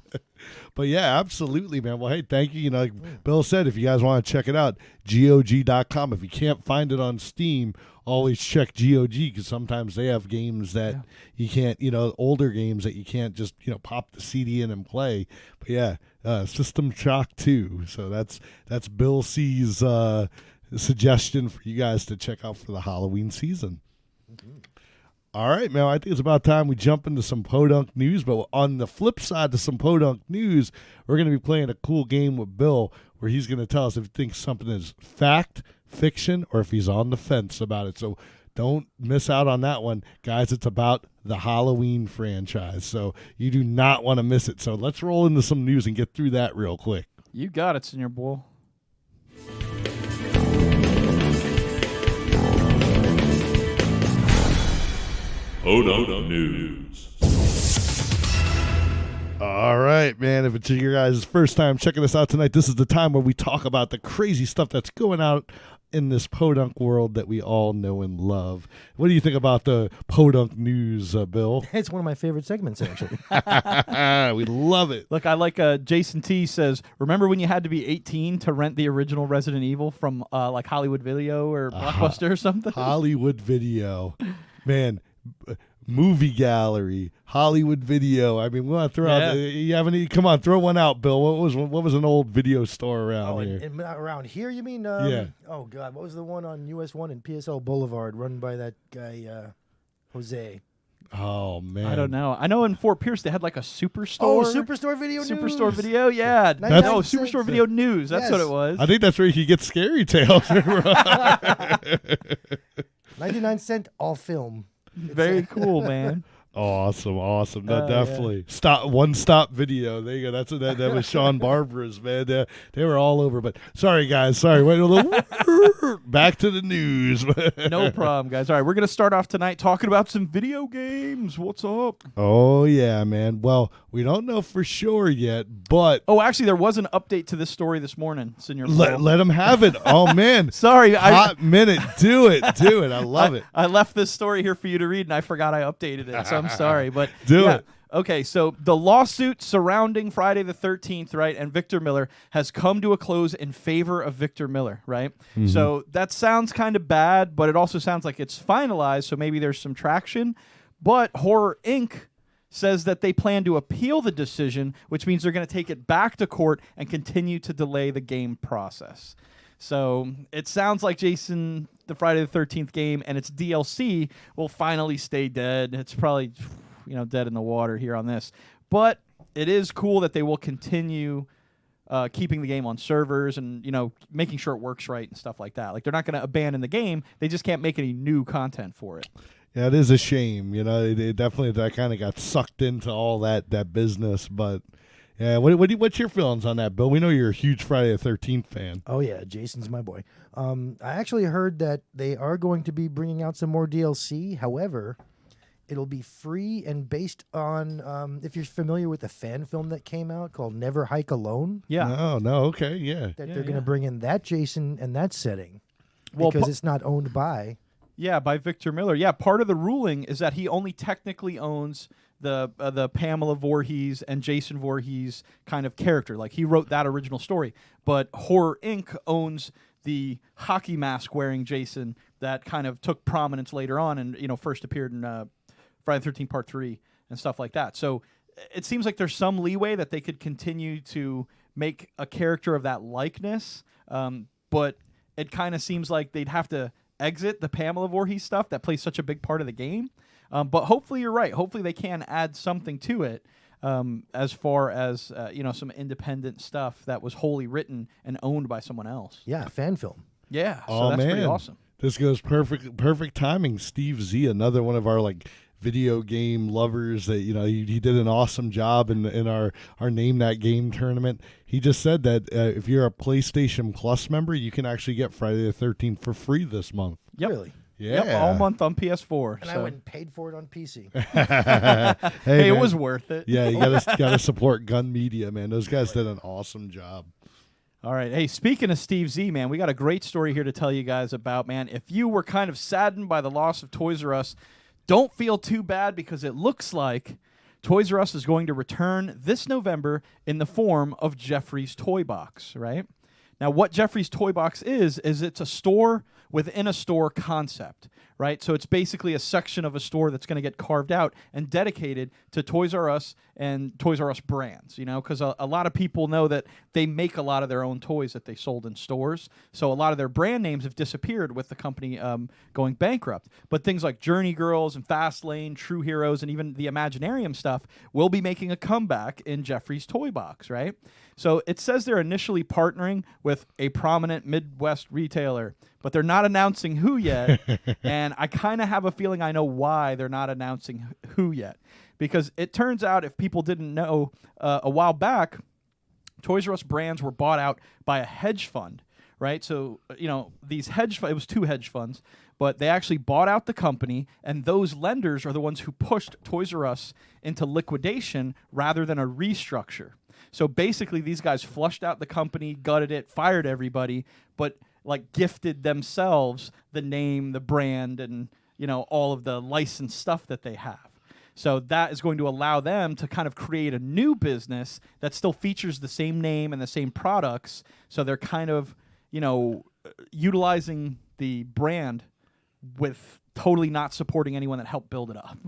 Speaker 1: But yeah, absolutely, man. Well, hey, thank you. You know, like Bill said, if you guys want to check it out, GOG.com. If you can't find it on Steam, always check GOG because sometimes they have games that you can't, you know, older games that you can't just, you know, pop the CD in and play. But yeah, System Shock 2. So that's Bill C's suggestion for you guys to check out for the Halloween season. Mm-hmm. All right, man, I think it's about time we jump into some PoDunk news. But on the flip side to some PoDunk news, we're going to be playing a cool game with Bill where he's going to tell us if he thinks something is fact, fiction, or if he's on the fence about it. So don't miss out on that one. Guys, it's about the Halloween franchise. So you do not want to miss it. So let's roll into some news and get through that real quick.
Speaker 2: You got it, Senior Boy.
Speaker 4: PoDunk News.
Speaker 1: All right, man. If it's your guys' first time checking us out tonight, this is the time where we talk about the crazy stuff that's going out in this PoDunk world that we all know and love. What do you think about the PoDunk News, Bill?
Speaker 3: It's one of my favorite segments, actually.
Speaker 1: We love it.
Speaker 2: Look, I like Jason T says, remember when you had to be 18 to rent the original Resident Evil from like Hollywood Video or Blockbuster or something?
Speaker 1: Hollywood Video. Man, movie gallery, Hollywood Video. I mean, we want to throw out. You have any? Come on, throw one out, Bill. What was an old video store around here?
Speaker 3: Around here, you mean?
Speaker 1: Yeah.
Speaker 3: Oh God, what was the one on US 1 and PSL Boulevard, run by that guy Jose?
Speaker 1: Oh man,
Speaker 2: I don't know. I know in Fort Pierce they had like a Superstore.
Speaker 3: Oh, Superstore Video News.
Speaker 2: Superstore Video, yeah. No, Superstore Video News. That's what it was.
Speaker 1: I think that's where you could get Scary Tales.
Speaker 3: 99-cent all film.
Speaker 2: Very cool, man.
Speaker 1: Awesome. No, definitely. One-stop video. There you go. That was Sean Barbara's, man. They were all over. But sorry, guys. Sorry. Wait a little. Back to the news.
Speaker 2: No problem, guys. All right, we're going to start off tonight talking about some video games. What's up?
Speaker 1: Oh, yeah, man. Well, we don't know for sure yet, but...
Speaker 2: Oh, actually, there was an update to this story this morning, Senior.
Speaker 1: Let them have it. Oh, man.
Speaker 2: Sorry.
Speaker 1: Hot minute. Do it. I love it.
Speaker 2: I left this story here for you to read, and I forgot I updated it, so I'm sorry. But
Speaker 1: Do it.
Speaker 2: Okay, so the lawsuit surrounding Friday the 13th, right, and Victor Miller has come to a close in favor of Victor Miller, right? Mm-hmm. So that sounds kind of bad, but it also sounds like it's finalized, so maybe there's some traction. But Horror Inc. says that they plan to appeal the decision, which means they're going to take it back to court and continue to delay the game process. So it sounds like Jason, the Friday the 13th game, and its DLC will finally stay dead. It's probably... dead in the water here on this. But it is cool that they will continue keeping the game on servers and, making sure it works right and stuff like that. Like, they're not going to abandon the game. They just can't make any new content for it.
Speaker 1: Yeah, it is a shame. It definitely that kind of got sucked into all that business. But, yeah, what's your feelings on that, Bill? We know you're a huge Friday the 13th fan.
Speaker 3: Oh, yeah, Jason's my boy. I actually heard that they are going to be bringing out some more DLC. However... it'll be free and based on, if you're familiar with the fan film that came out called Never Hike Alone.
Speaker 2: Yeah.
Speaker 1: No, okay, yeah.
Speaker 3: They're going to bring in that Jason and that setting because it's not owned by.
Speaker 2: Yeah, by Victor Miller. Yeah, part of the ruling is that he only technically owns the Pamela Voorhees and Jason Voorhees kind of character. Like, he wrote that original story. But Horror Inc. owns the hockey mask wearing Jason that kind of took prominence later on and, first appeared in... Friday the 13th Part 3 and stuff like that. So it seems like there's some leeway that they could continue to make a character of that likeness, but it kind of seems like they'd have to exit the Pamela Voorhees stuff that plays such a big part of the game. But hopefully you're right. Hopefully they can add something to it as far as some independent stuff that was wholly written and owned by someone else.
Speaker 3: Yeah, fan film.
Speaker 2: Yeah, so that's pretty awesome.
Speaker 1: This goes perfect timing. Steve Z, another one of our video game lovers that, he did an awesome job in our Name That Game tournament. He just said that if you're a PlayStation Plus member, you can actually get Friday the 13th for free this month.
Speaker 2: Yep.
Speaker 3: Really?
Speaker 1: Yeah.
Speaker 2: Yep, all month on PS4.
Speaker 3: And I went and paid for it on PC.
Speaker 2: Hey, it
Speaker 1: man.
Speaker 2: was worth it.
Speaker 1: Yeah, you gotta support Gun Media, man. Those guys did an awesome job.
Speaker 2: All right. Hey, speaking of Steve Z, man, we got a great story here to tell you guys about, man. If you were kind of saddened by the loss of Toys R Us, don't feel too bad because it looks like Toys R Us is going to return this November in the form of Jeffrey's Toy Box, right? Now, what Jeffrey's Toy Box is it's a store within a store concept, right? So it's basically a section of a store that's going to get carved out and dedicated to Toys R Us and Toys R Us brands, because a lot of people know that they make a lot of their own toys that they sold in stores. So a lot of their brand names have disappeared with the company going bankrupt. But things like Journey Girls and Fastlane, True Heroes, and even the Imaginarium stuff will be making a comeback in Jeffrey's Toy Box, right? So it says they're initially partnering with a prominent Midwest retailer, but they're not announcing who yet. And I kind of have a feeling I know why they're not announcing who yet. Because it turns out, if people didn't know, a while back, Toys R Us brands were bought out by a hedge fund, right? So, these it was 2 hedge funds, but they actually bought out the company, and those lenders are the ones who pushed Toys R Us into liquidation rather than a restructure. So basically, these guys flushed out the company, gutted it, fired everybody, but gifted themselves the name, the brand, and all of the licensed stuff that they have. So that is going to allow them to kind of create a new business that still features the same name and the same products. So they're kind of, utilizing the brand with totally not supporting anyone that helped build it up,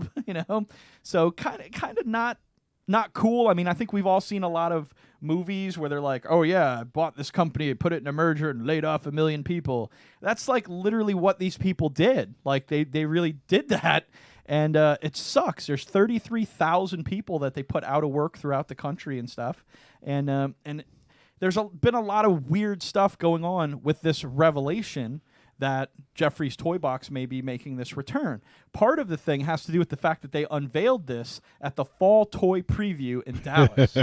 Speaker 2: So kind of not cool. I mean, I think we've all seen a lot of movies where they're like, oh yeah, I bought this company, put it in a merger and laid off 1 million people. That's literally what these people did. They really did that. And it sucks. There's 33,000 people that they put out of work throughout the country and stuff. And there's been a lot of weird stuff going on with this revelation that Jeffrey's Toy Box may be making this return. Part of the thing has to do with the fact that they unveiled this at the Fall Toy Preview in Dallas,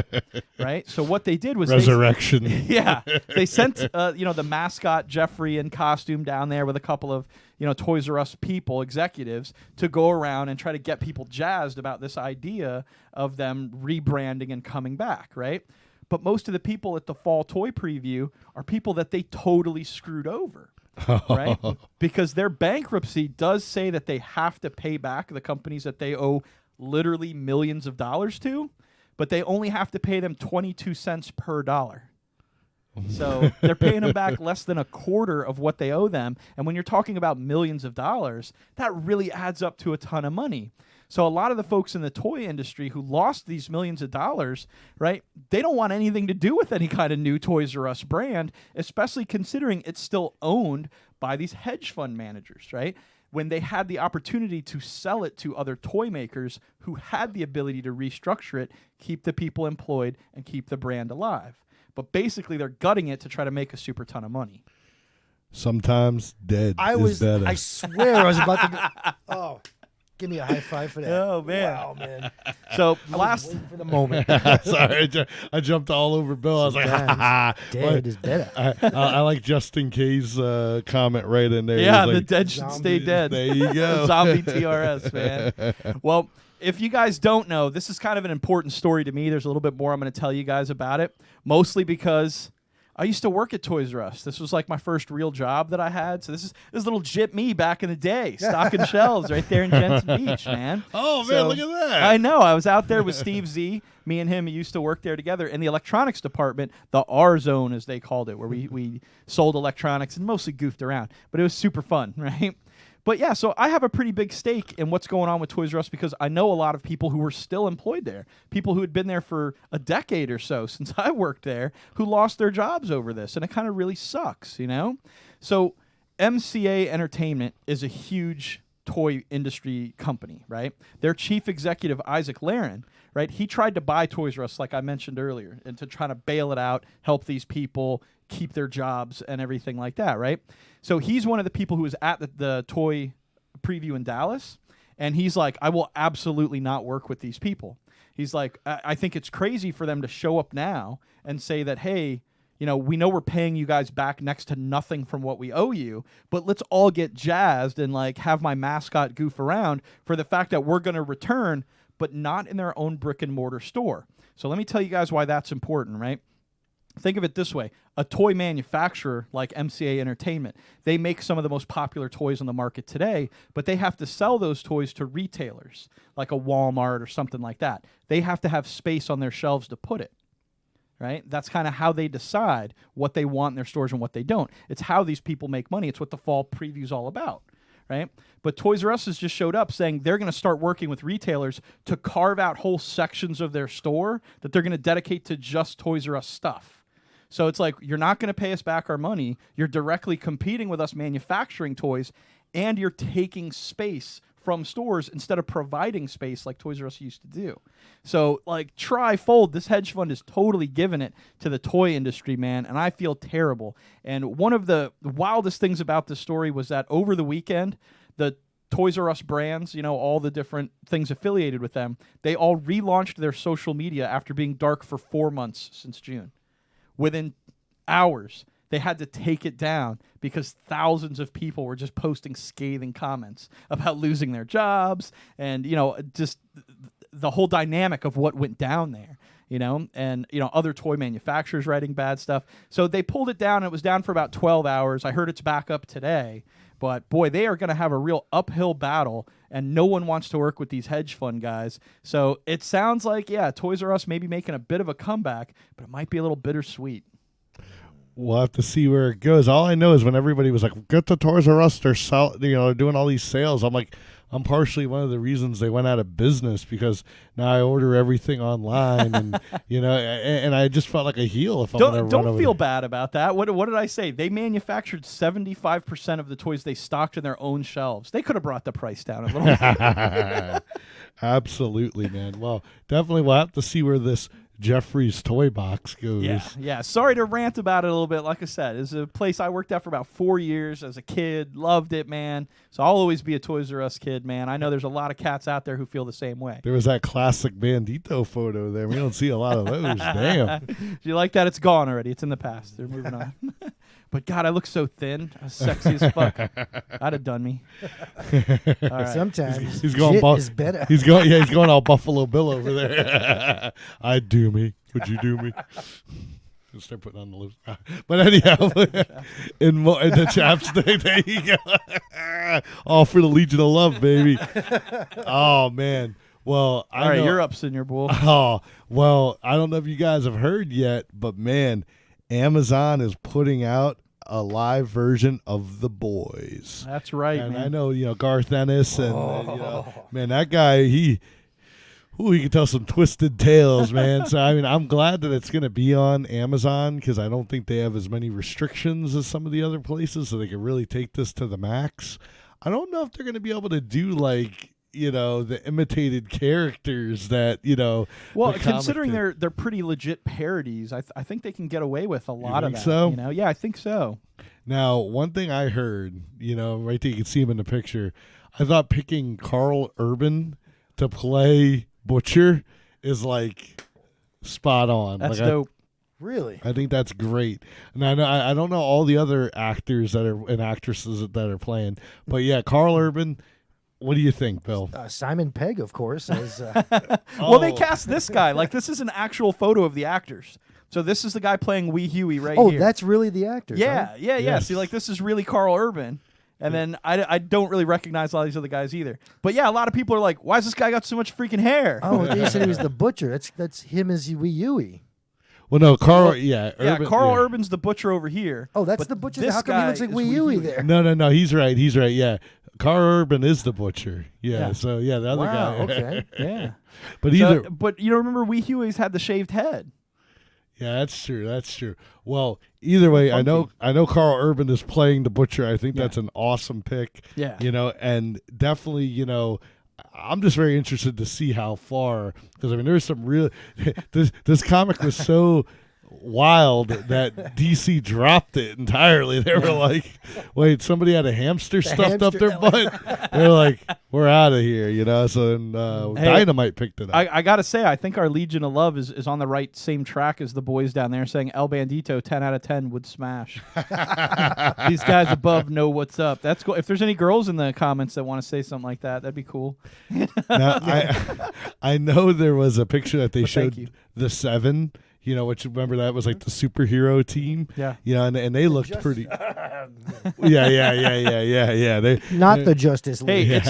Speaker 2: right? So what they did was
Speaker 1: Resurrection.
Speaker 2: They sent the mascot Jeffrey in costume down there with a couple of Toys R Us executives, to go around and try to get people jazzed about this idea of them rebranding and coming back, right? But most of the people at the Fall Toy Preview are people that they totally screwed over. Right? Because their bankruptcy does say that they have to pay back the companies that they owe literally millions of dollars to, but they only have to pay them 22 cents per dollar. So they're paying them back less than a quarter of what they owe them. And when you're talking about millions of dollars, that really adds up to a ton of money. So a lot of the folks in the toy industry who lost these millions of dollars, right, they don't want anything to do with any kind of new Toys R Us brand, especially considering it's still owned by these hedge fund managers, right? When they had the opportunity to sell it to other toy makers who had the ability to restructure it, keep the people employed, and keep the brand alive. But basically, they're gutting it to try to make a super ton of money.
Speaker 1: Sometimes dead is better.
Speaker 3: I swear I was about to go. Give me a high five for that.
Speaker 2: Oh, man.
Speaker 3: Wow, man.
Speaker 2: So
Speaker 3: I was waiting for the moment.
Speaker 1: Sorry, I jumped all over Bill. I was like, ha, ha, ha.
Speaker 3: Dead is better.
Speaker 1: I like Justin K's comment right in there.
Speaker 2: Yeah,
Speaker 1: the
Speaker 2: dead should stay dead.
Speaker 1: There you go.
Speaker 2: Zombie TRS, man. Well, if you guys don't know, this is kind of an important story to me. There's a little bit more I'm going to tell you guys about it, mostly because I used to work at Toys R Us. This was my first real job that I had. So this is little Jip me back in the day, stocking shelves right there in Jensen Beach, man.
Speaker 1: Oh, man, look at that.
Speaker 2: I know. I was out there with Steve Z. Me and him used to work there together in the electronics department, the R zone, as they called it, where we sold electronics and mostly goofed around. But it was super fun, right? But yeah, so I have a pretty big stake in what's going on with Toys R Us because I know a lot of people who were still employed there, people who had been there for a decade or so since I worked there, who lost their jobs over this, and it kind of really sucks, So MCA Entertainment is a huge toy industry company, right? Their chief executive, Isaac Laren, right? He tried to buy Toys R Us, like I mentioned earlier, and to try to bail it out, help these people keep their jobs and everything like that, right? So he's one of the people who was at the toy preview in Dallas, And he's like, I will absolutely not work with these people. He's like, I think it's crazy for them to show up now and say that, hey, you know, we know we're paying you guys back next to nothing from what we owe you, but let's all get jazzed and like have my mascot goof around for the fact that we're going to return, but not in their own brick and mortar store. So let me tell you guys why that's important, right? Think of it this way. A toy manufacturer like MCA Entertainment, they make some of the most popular toys on the market today, but they have to sell those toys to retailers like a Walmart or something like that. They have to have space on their shelves to put it, right? That's kind of how they decide what they want in their stores and what they don't. It's how these people make money. It's what the fall preview is all about, right? But Toys R Us has just showed up saying they're going to start working with retailers to carve out whole sections of their store that they're going to dedicate to just Toys R Us stuff. So it's like, you're not going to pay us back our money. You're directly competing with us manufacturing toys, and you're taking space from stores instead of providing space like Toys R Us used to do. So, like, tri-fold, this hedge fund is totally giving it to the toy industry, man, and I feel terrible. And one of the wildest things about this story was that over the weekend, the Toys R Us brands, you know, all the different things affiliated with them, they all relaunched their social media after being dark for 4 months since June. Within hours, they had to take it down because thousands of people were just posting scathing comments about losing their jobs and, you know, just the whole dynamic of what went down there, you know, and, you know, other toy manufacturers writing bad stuff. So they pulled it down. It was down for about 12 hours. I heard it's back up today. But, boy, they are going to have a real uphill battle, and no one wants to work with these hedge fund guys. So it sounds like, yeah, Toys R Us may be making a bit of a comeback, but it might be a little bittersweet.
Speaker 1: We'll have to see where it goes. All I know is when everybody was like, get to Toys R Us, they're doing all these sales. I'm like, I'm partially one of the reasons they went out of business because now I order everything online, and you know, and I just felt like a heel if I'm going to run over.
Speaker 2: Don't feel bad about that. What did I say? They manufactured 75% of the toys they stocked in their own shelves. They could have brought the price down a little bit.
Speaker 1: Absolutely, man. Well, definitely we'll have to see where this Jeffrey's toy box goes.
Speaker 2: Yeah. Sorry to rant about it a little bit. Like I said, it's a place I worked at for about 4 years as a kid. Loved it, man. So I'll always be a Toys R Us kid, man. I know there's a lot of cats out there who feel the same way.
Speaker 1: There was that classic Bandito photo there. We don't see a lot of those. Damn.
Speaker 2: Do you like that? It's gone already. It's in the past. They're moving on. But God, I look so thin. I was sexy as fuck. That'd have done me. All right.
Speaker 3: Sometimes
Speaker 1: he's going
Speaker 3: is better.
Speaker 1: He's going all Buffalo Bill over there. I'd do me. Would you do me? Start putting on the lips. But anyhow, in the chapstick, there you go. All for the Legion of Love, baby. Oh man. Well,
Speaker 2: all right, you're up, Senior Bull.
Speaker 1: Oh well, I don't know if you guys have heard yet, but man, Amazon is putting out a live version of The Boys.
Speaker 2: That's right,
Speaker 1: and
Speaker 2: man.
Speaker 1: I know, you know, Garth Ennis, and you know, man, that guy, he can tell some twisted tales, man. So I mean, I'm glad that it's going to be on Amazon because I don't think they have as many restrictions as some of the other places, so they can really take this to the max. I don't know if they're going to be able to do like, you know, the imitated characters that, you know.
Speaker 2: Well, considering they're pretty legit parodies, I think they can get away with a lot of that.
Speaker 1: So?
Speaker 2: You know, yeah, I think so.
Speaker 1: Now, one thing I heard, you know, right there, you can see him in the picture. I thought picking Carl Urban to play Butcher is like spot on.
Speaker 2: That's
Speaker 1: like,
Speaker 2: dope.
Speaker 3: Really?
Speaker 1: I think that's great. And I don't know all the other actors that are and actresses that are playing, but yeah, Carl Urban. What do you think, Bill?
Speaker 3: Simon Pegg, of course. As,
Speaker 2: Well, they cast this guy. Like, this is an actual photo of the actors. So this is the guy playing Wee Huey right here.
Speaker 3: Oh, that's really the actor.
Speaker 2: Yeah,
Speaker 3: huh?
Speaker 2: yeah.
Speaker 1: Yes.
Speaker 2: See, like, this is really Carl Urban. And then I don't really recognize a lot of these other guys either. But yeah, a lot of people are like, why has this guy got so much freaking hair?
Speaker 3: Oh, they said he was the butcher. That's him as Wee Huey.
Speaker 1: Well, no, Carl. Urban,
Speaker 2: Carl Urban's the butcher over here.
Speaker 3: Oh, that's
Speaker 2: but
Speaker 3: the butcher.
Speaker 2: this
Speaker 3: How come
Speaker 2: guy
Speaker 3: he looks like
Speaker 2: is
Speaker 3: Wee Huey there?
Speaker 1: No. He's right. Yeah. Carl Urban is the butcher. Yeah. So yeah, the other guy.
Speaker 3: Okay.
Speaker 2: Yeah.
Speaker 1: But
Speaker 2: but you know, remember Wee Huey's had the shaved head.
Speaker 1: Yeah, that's true. Well, either way, I know Carl Urban is playing the butcher. I think that's an awesome pick.
Speaker 2: Yeah.
Speaker 1: You know, and definitely, you know, I'm just very interested to see how far, because I mean, there's some real this comic was so wild that DC dropped it entirely. They were like, wait, somebody had a hamster stuffed up their butt? They're like, we're out of here, you know? So then Dynamite picked it up.
Speaker 2: I got to say, I think our Legion of Love is on the right same track as the boys down there saying El Bandito 10 out of 10 would smash. These guys above know what's up. That's cool. If there's any girls in the comments that want to say something like that, that'd be cool.
Speaker 1: Now, I know there was a picture that they
Speaker 2: Well, thank
Speaker 1: showed
Speaker 2: you.
Speaker 1: the 7, you know, which remember that was like the superhero team.
Speaker 2: Yeah.
Speaker 1: You know, and they looked pretty. Yeah.
Speaker 3: Not the Justice
Speaker 2: Hey,
Speaker 3: League.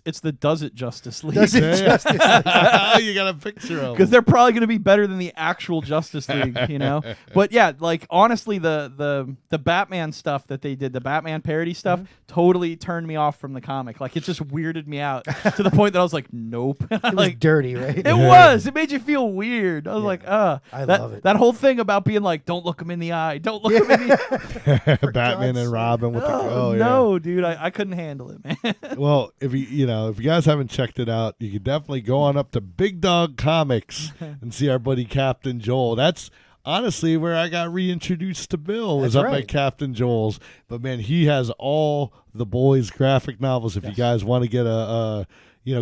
Speaker 2: it's the Does It Justice League.
Speaker 3: Does it Justice League?
Speaker 1: You got a picture of
Speaker 2: Because
Speaker 1: them.
Speaker 2: they're probably going to be better than the actual Justice League, you know. But yeah, like honestly, the Batman stuff that they did, the Batman parody stuff, totally turned me off from the comic. Like it just weirded me out to the point that I was like, nope.
Speaker 3: It was
Speaker 2: like
Speaker 3: dirty, right?
Speaker 2: it was. It made you feel weird. I was like,
Speaker 3: I love it.
Speaker 2: That whole thing about being like, don't look him in the eye, don't look him in the eye.
Speaker 1: Batman and Robin with
Speaker 2: No, dude, I couldn't handle it, man.
Speaker 1: Well, if you guys haven't checked it out, you can definitely go on up to Big Dog Comics and see our buddy Captain Joel. That's honestly where I got reintroduced to Bill, was
Speaker 3: That's
Speaker 1: up
Speaker 3: right.
Speaker 1: at Captain Joel's. But man, he has all the boys' graphic novels. If you guys want to get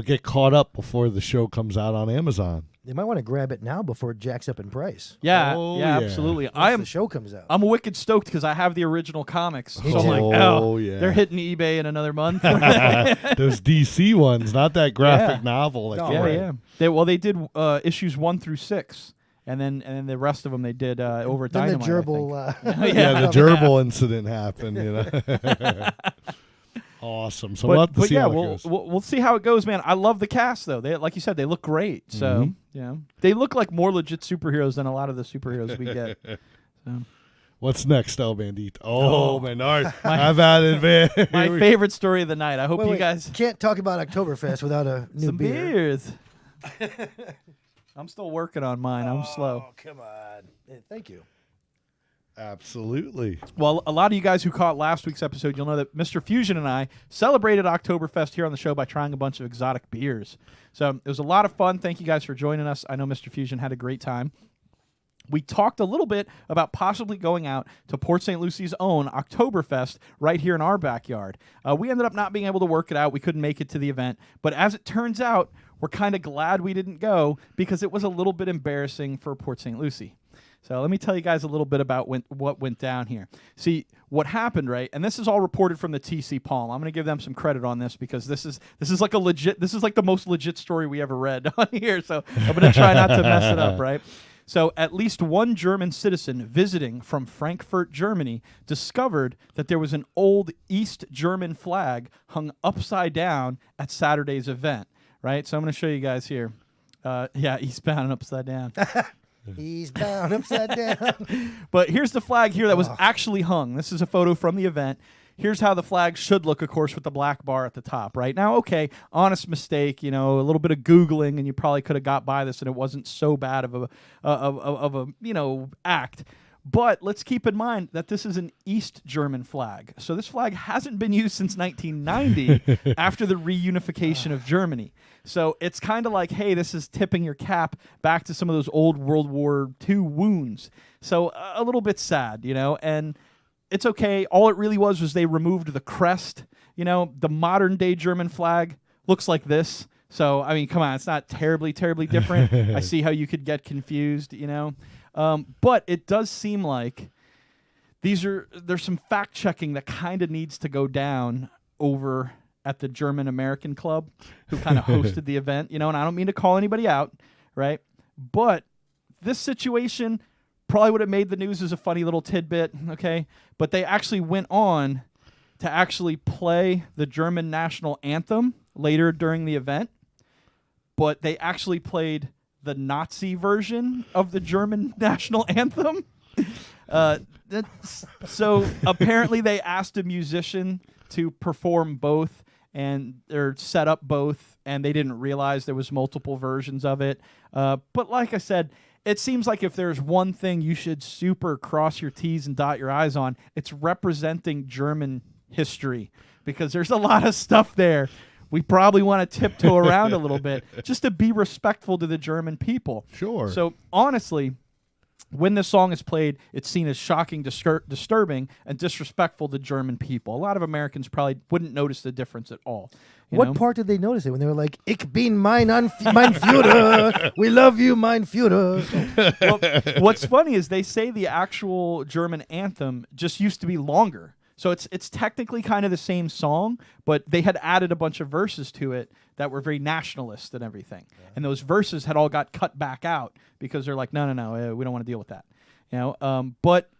Speaker 1: get caught up before the show comes out on Amazon.
Speaker 3: They might want to grab it now before it jacks up in price.
Speaker 2: Yeah,
Speaker 1: Oh,
Speaker 2: yeah,
Speaker 1: yeah.
Speaker 2: absolutely.
Speaker 3: Once the show comes out.
Speaker 2: I'm wicked stoked because I have the original comics. So
Speaker 3: Me
Speaker 2: I'm
Speaker 3: too.
Speaker 2: like,
Speaker 1: Oh, yeah.
Speaker 2: they're hitting eBay in another month.
Speaker 1: Those DC ones, not that graphic
Speaker 2: Yeah.
Speaker 1: novel. Like
Speaker 3: No,
Speaker 1: you
Speaker 2: Yeah,
Speaker 1: read.
Speaker 2: yeah. They did issues 1 through 6, and then the rest of them they did over at
Speaker 3: Then the
Speaker 2: Dynamite. I think.
Speaker 3: gerbil.
Speaker 1: Yeah, the gerbil incident happened. You know. Awesome. So we'll have to see how it goes.
Speaker 2: we'll see how it goes, man. I love the cast though. They, like you said, they look great. So they look like more legit superheroes than a lot of the superheroes we get. So.
Speaker 1: What's next, El Bandito? Oh, man. All right. I've added, man.
Speaker 2: My favorite story of the night. I hope
Speaker 3: Wait,
Speaker 2: you guys
Speaker 3: can't talk about Oktoberfest without a new
Speaker 2: some
Speaker 3: beer.
Speaker 2: beers. I'm still working on mine. I'm slow.
Speaker 3: Oh, come on. Hey, thank you.
Speaker 1: Absolutely.
Speaker 2: Well, a lot of you guys who caught last week's episode, you'll know that Mr. Fusion and I celebrated Oktoberfest here on the show by trying a bunch of exotic beers. So it was a lot of fun. Thank you guys for joining us. I know Mr. Fusion had a great time. We talked a little bit about possibly going out to Port St. Lucie's own Oktoberfest right here in our backyard. We ended up not being able to work it out. We couldn't make it to the event. But as it turns out, we're kind of glad we didn't go because it was a little bit embarrassing for Port St. Lucie. So let me tell you guys a little bit about what went down here. See, what happened, right? And this is all reported from the TC Palm. I'm going to give them some credit on this because this is like the most legit story we ever read on here. So I'm going to try not to mess it up, right? So at least one German citizen visiting from Frankfurt, Germany, discovered that there was an old East German flag hung upside down at Saturday's event, right? So I'm going to show you guys here. Yeah, eastbound and upside down.
Speaker 3: He's bound upside down.
Speaker 2: But here's the flag here that was actually hung. This is a photo from the event. Here's how the flag should look, of course, with the black bar at the top, right? Now, okay, honest mistake, a little bit of Googling, and you probably could have got by this, and it wasn't so bad of a act. But let's keep in mind that this is an East German flag. So this flag hasn't been used since 1990 after the reunification of Germany. So it's kind of like, hey, this is tipping your cap back to some of those old World War II wounds. So a little bit sad, and it's okay. All it really was they removed the crest. The modern day German flag looks like this. So, I mean, come on, it's not terribly, terribly different. I see how you could get confused, but it does seem like there's some fact checking that kind of needs to go down over at the German American Club who kind of hosted the event, and I don't mean to call anybody out, right? But this situation probably would have made the news as a funny little tidbit, okay? But they actually went on to actually play the German national anthem later during the event, but they actually played the Nazi version of the German national anthem. So apparently they asked a musician to perform both or set up both, and they didn't realize there was multiple versions of it. But like I said, it seems like if there's one thing you should super cross your T's and dot your I's on, it's representing German history, because there's a lot of stuff there we probably want to tiptoe around a little bit just to be respectful to the German people.
Speaker 1: Sure.
Speaker 2: So honestly, when this song is played, it's seen as shocking, disturbing, and disrespectful to German people. A lot of Americans probably wouldn't notice the difference at all.
Speaker 3: What part did they notice it when they were like, "Ich bin mein Führer, we love you, mein Führer"?
Speaker 2: Well, what's funny is they say the actual German anthem just used to be longer. So it's technically kind of the same song, but they had added a bunch of verses to it that were very nationalist and everything. Yeah. And those verses had all got cut back out because they're like, no, we don't want to deal with that. But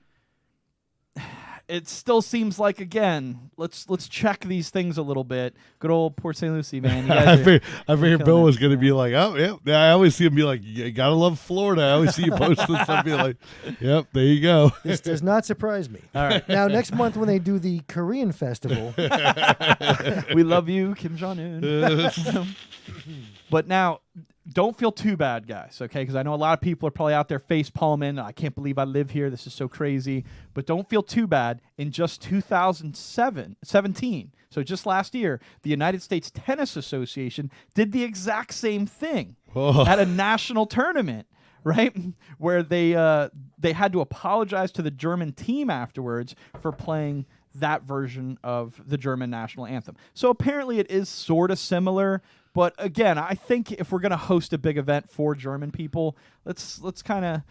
Speaker 2: it still seems like, again, let's check these things a little bit. Good old Port St. Lucie, man.
Speaker 1: I figured Bill was going to be like, oh, yeah. I always see him be like, you got to love Florida. I always see you posting stuff, be like, yep, there you go.
Speaker 3: This does not surprise me.
Speaker 2: All right.
Speaker 3: Now, next month when they do the Korean festival.
Speaker 2: We love you, Kim Jong-un. But now, don't feel too bad, guys, okay? Because I know a lot of people are probably out there face palming. I can't believe I live here. This is so crazy. But don't feel too bad. In just 2017, so just last year, the United States Tennis Association did the exact same thing at a national tournament, right? Where they had to apologize to the German team afterwards for playing that version of the German national anthem. So apparently it is sort of similar. But again, I think if we're going to host a big event for German people, let's kind of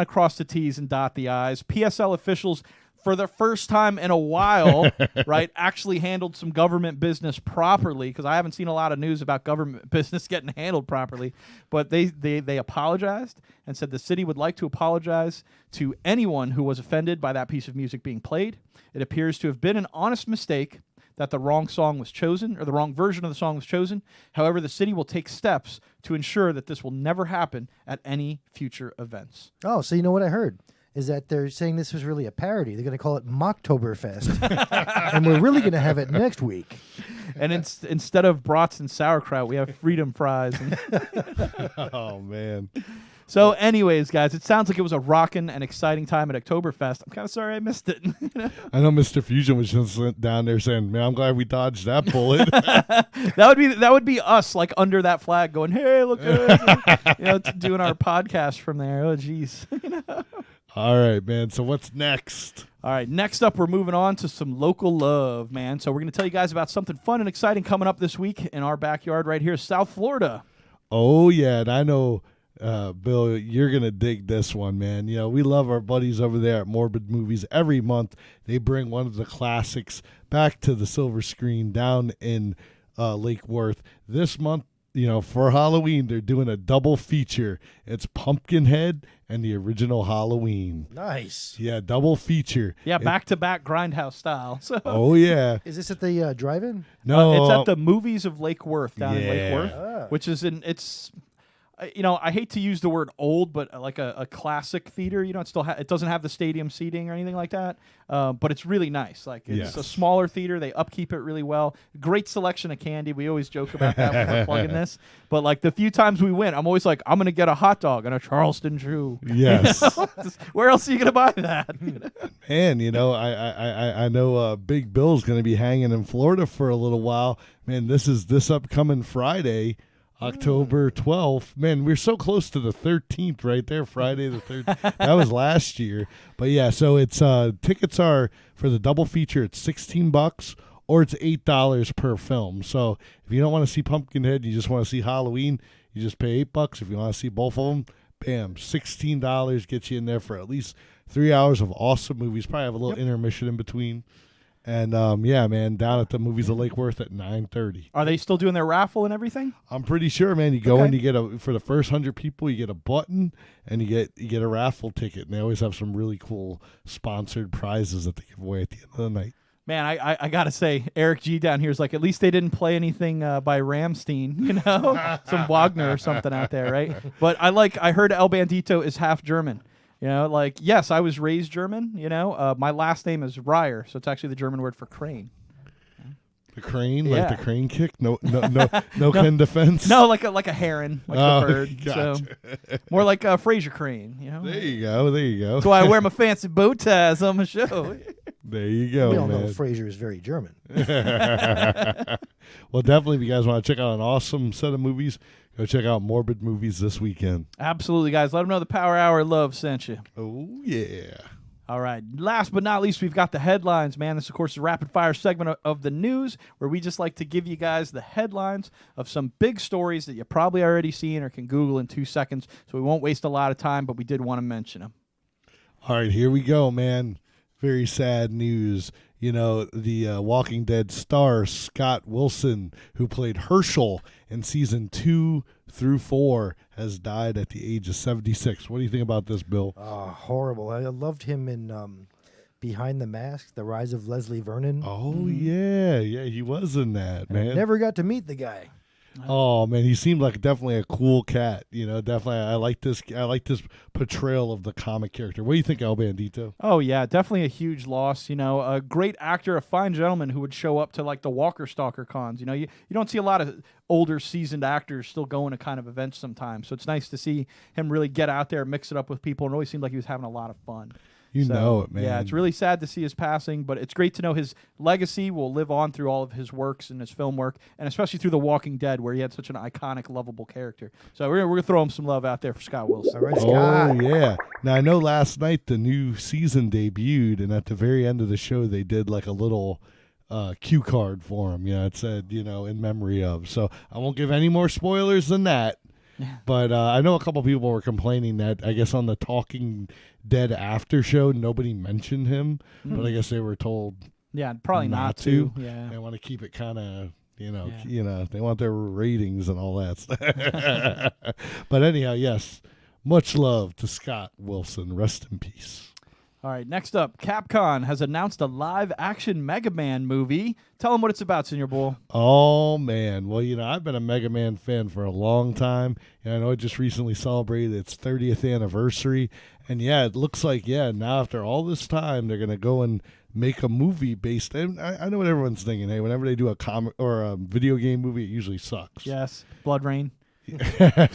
Speaker 2: cross the T's and dot the I's. PSL officials, for the first time in a while, right, actually handled some government business properly, because I haven't seen a lot of news about government business getting handled properly. But they apologized and said the city would like to apologize to anyone who was offended by that piece of music being played. It appears to have been an honest mistake that the wrong song was chosen, or the wrong version of the song was chosen. However, the city will take steps to ensure that this will never happen at any future events.
Speaker 3: Oh, so you know what I heard? Is that they're saying this was really a parody. They're going to call it Mocktoberfest. And we're really going to have it next week.
Speaker 2: And instead of brats and sauerkraut, we have freedom fries.
Speaker 1: Oh, man.
Speaker 2: So anyways, guys, it sounds like it was a rockin' and exciting time at Oktoberfest. I'm kind of sorry I missed it.
Speaker 1: I know Mr. Fusion was just down there saying, man, I'm glad we dodged that bullet.
Speaker 2: That would be us, like, under that flag going, hey, look at us. Doing our podcast from there. Oh, jeez.
Speaker 1: All right, man. So what's next?
Speaker 2: All right, next up, we're moving on to some local love, man. So we're going to tell you guys about something fun and exciting coming up this week in our backyard right here, South Florida.
Speaker 1: Oh, yeah, and I know... Bill, you're going to dig this one, man. You know, we love our buddies over there at Morbid Movies. Every month, they bring one of the classics back to the silver screen down in Lake Worth. This month, you know, for Halloween, they're doing a double feature. It's Pumpkinhead and the original Halloween.
Speaker 3: Nice.
Speaker 1: Yeah, double feature.
Speaker 2: Yeah, back-to-back Grindhouse style. So.
Speaker 1: Oh, yeah.
Speaker 3: Is this at the drive-in?
Speaker 1: No.
Speaker 2: It's at the Movies of Lake Worth down in Lake Worth, which is it's... I hate to use the word old, but like a classic theater. You know, it still it doesn't have the stadium seating or anything like that, but it's really nice. Like, it's a smaller theater. They upkeep it really well. Great selection of candy. We always joke about that when we're plugging this. But like the few times we went, I'm always like, I'm gonna get a hot dog and a Charleston Chew.
Speaker 1: Yes.
Speaker 2: Where else are you gonna buy that?
Speaker 1: Man, you know, I know Big Bill's gonna be hanging in Florida for a little while. Man, this upcoming Friday. October 12th. Man, we're so close to the 13th right there, Friday the 13th. That was last year. But yeah, so it's tickets are for the double feature, it's $16 or it's $8 per film. So if you don't want to see Pumpkinhead, you just want to see Halloween, you just pay $8. If you want to see both of them, bam, $16 gets you in there for at least 3 hours of awesome movies. Probably have a little intermission in between. And, yeah, man, down at the Movies of Lake Worth at 9:30.
Speaker 2: Are they still doing their raffle and everything?
Speaker 1: I'm pretty sure, man. You go in, you get for the first 100 people, you get a button, and you get a raffle ticket. And they always have some really cool sponsored prizes that they give away at the end of the night.
Speaker 2: Man, I got to say, Eric G down here is like, at least they didn't play anything by Rammstein, you know? Some Wagner or something out there, right? But I heard El Bandito is half German. You know, like, yes, I was raised German, you know. My last name is Ryer, so it's actually the German word for crane.
Speaker 1: The crane? Like the crane kick? No Ken defense?
Speaker 2: No, like a heron, like a bird.
Speaker 1: Gotcha.
Speaker 2: So more like a Fraser crane, you know.
Speaker 1: There you go.
Speaker 2: That's why I wear my fancy bow ties on my show.
Speaker 1: There you go,
Speaker 3: We all know
Speaker 1: man.
Speaker 3: Frasier is very German.
Speaker 1: Well, definitely, if you guys want to check out an awesome set of movies, go check out Morbid Movies this weekend.
Speaker 2: Absolutely, guys. Let them know the Power Hour Love sent you.
Speaker 1: Oh, yeah.
Speaker 2: All right. Last but not least, we've got the headlines, man. This, of course, is a rapid-fire segment of the news where we just like to give you guys the headlines of some big stories that you probably already seen or can Google in 2 seconds. So we won't waste a lot of time, but we did want to mention them.
Speaker 1: All right, here we go, man. Very sad news. You know, the Walking Dead star, Scott Wilson, who played Herschel in season 2 through 4, has died at the age of 76. What do you think about this, Bill?
Speaker 3: Horrible. I loved him in Behind the Mask, The Rise of Leslie Vernon.
Speaker 1: Oh, yeah. Yeah, he was in that,
Speaker 3: And I
Speaker 1: man.
Speaker 3: never got to meet the guy.
Speaker 1: Oh man, he seemed like definitely a cool cat. You know, definitely. I like this portrayal of the comic character. What do you think, El Bandito?
Speaker 2: Oh, yeah, definitely a huge loss. You know, a great actor, a fine gentleman who would show up to, like, the Walker Stalker cons. You know, you don't see a lot of older, seasoned actors still going to kind of events sometimes. So it's nice to see him really get out there, mix it up with people, and it always seemed like he was having a lot of fun.
Speaker 1: You know it, man.
Speaker 2: Yeah, it's really sad to see his passing, but it's great to know his legacy will live on through all of his works and his film work, and especially through The Walking Dead, where he had such an iconic, lovable character. So we're going to throw him some love out there for Scott Wilson.
Speaker 3: All right, Scott.
Speaker 1: Oh yeah. Now I know last night the new season debuted, and at the very end of the show they did like a little cue card for him. You know, it said, you know, in memory of. So I won't give any more spoilers than that.
Speaker 2: Yeah.
Speaker 1: But I know a couple people were complaining that I guess on the Talking Dead after show nobody mentioned him, but I guess they were told
Speaker 2: Yeah, probably not to. Yeah.
Speaker 1: They want to keep it kind of, you know,
Speaker 2: Yeah.
Speaker 1: they want their ratings and all that stuff. But anyhow, yes, much love to Scott Wilson. Rest in peace.
Speaker 2: All right, next up, Capcom has announced a live-action Mega Man movie. Tell them what it's about, Senior Bull.
Speaker 1: Oh, man. Well, you know, I've been a Mega Man fan for a long time. And I know it just recently celebrated its 30th anniversary. And, yeah, it looks like, now after all this time, they're going to go and make a movie based. And I know what everyone's thinking. Hey, whenever they do a comic or a video game movie, it usually sucks.
Speaker 2: Yes, Blood Rain.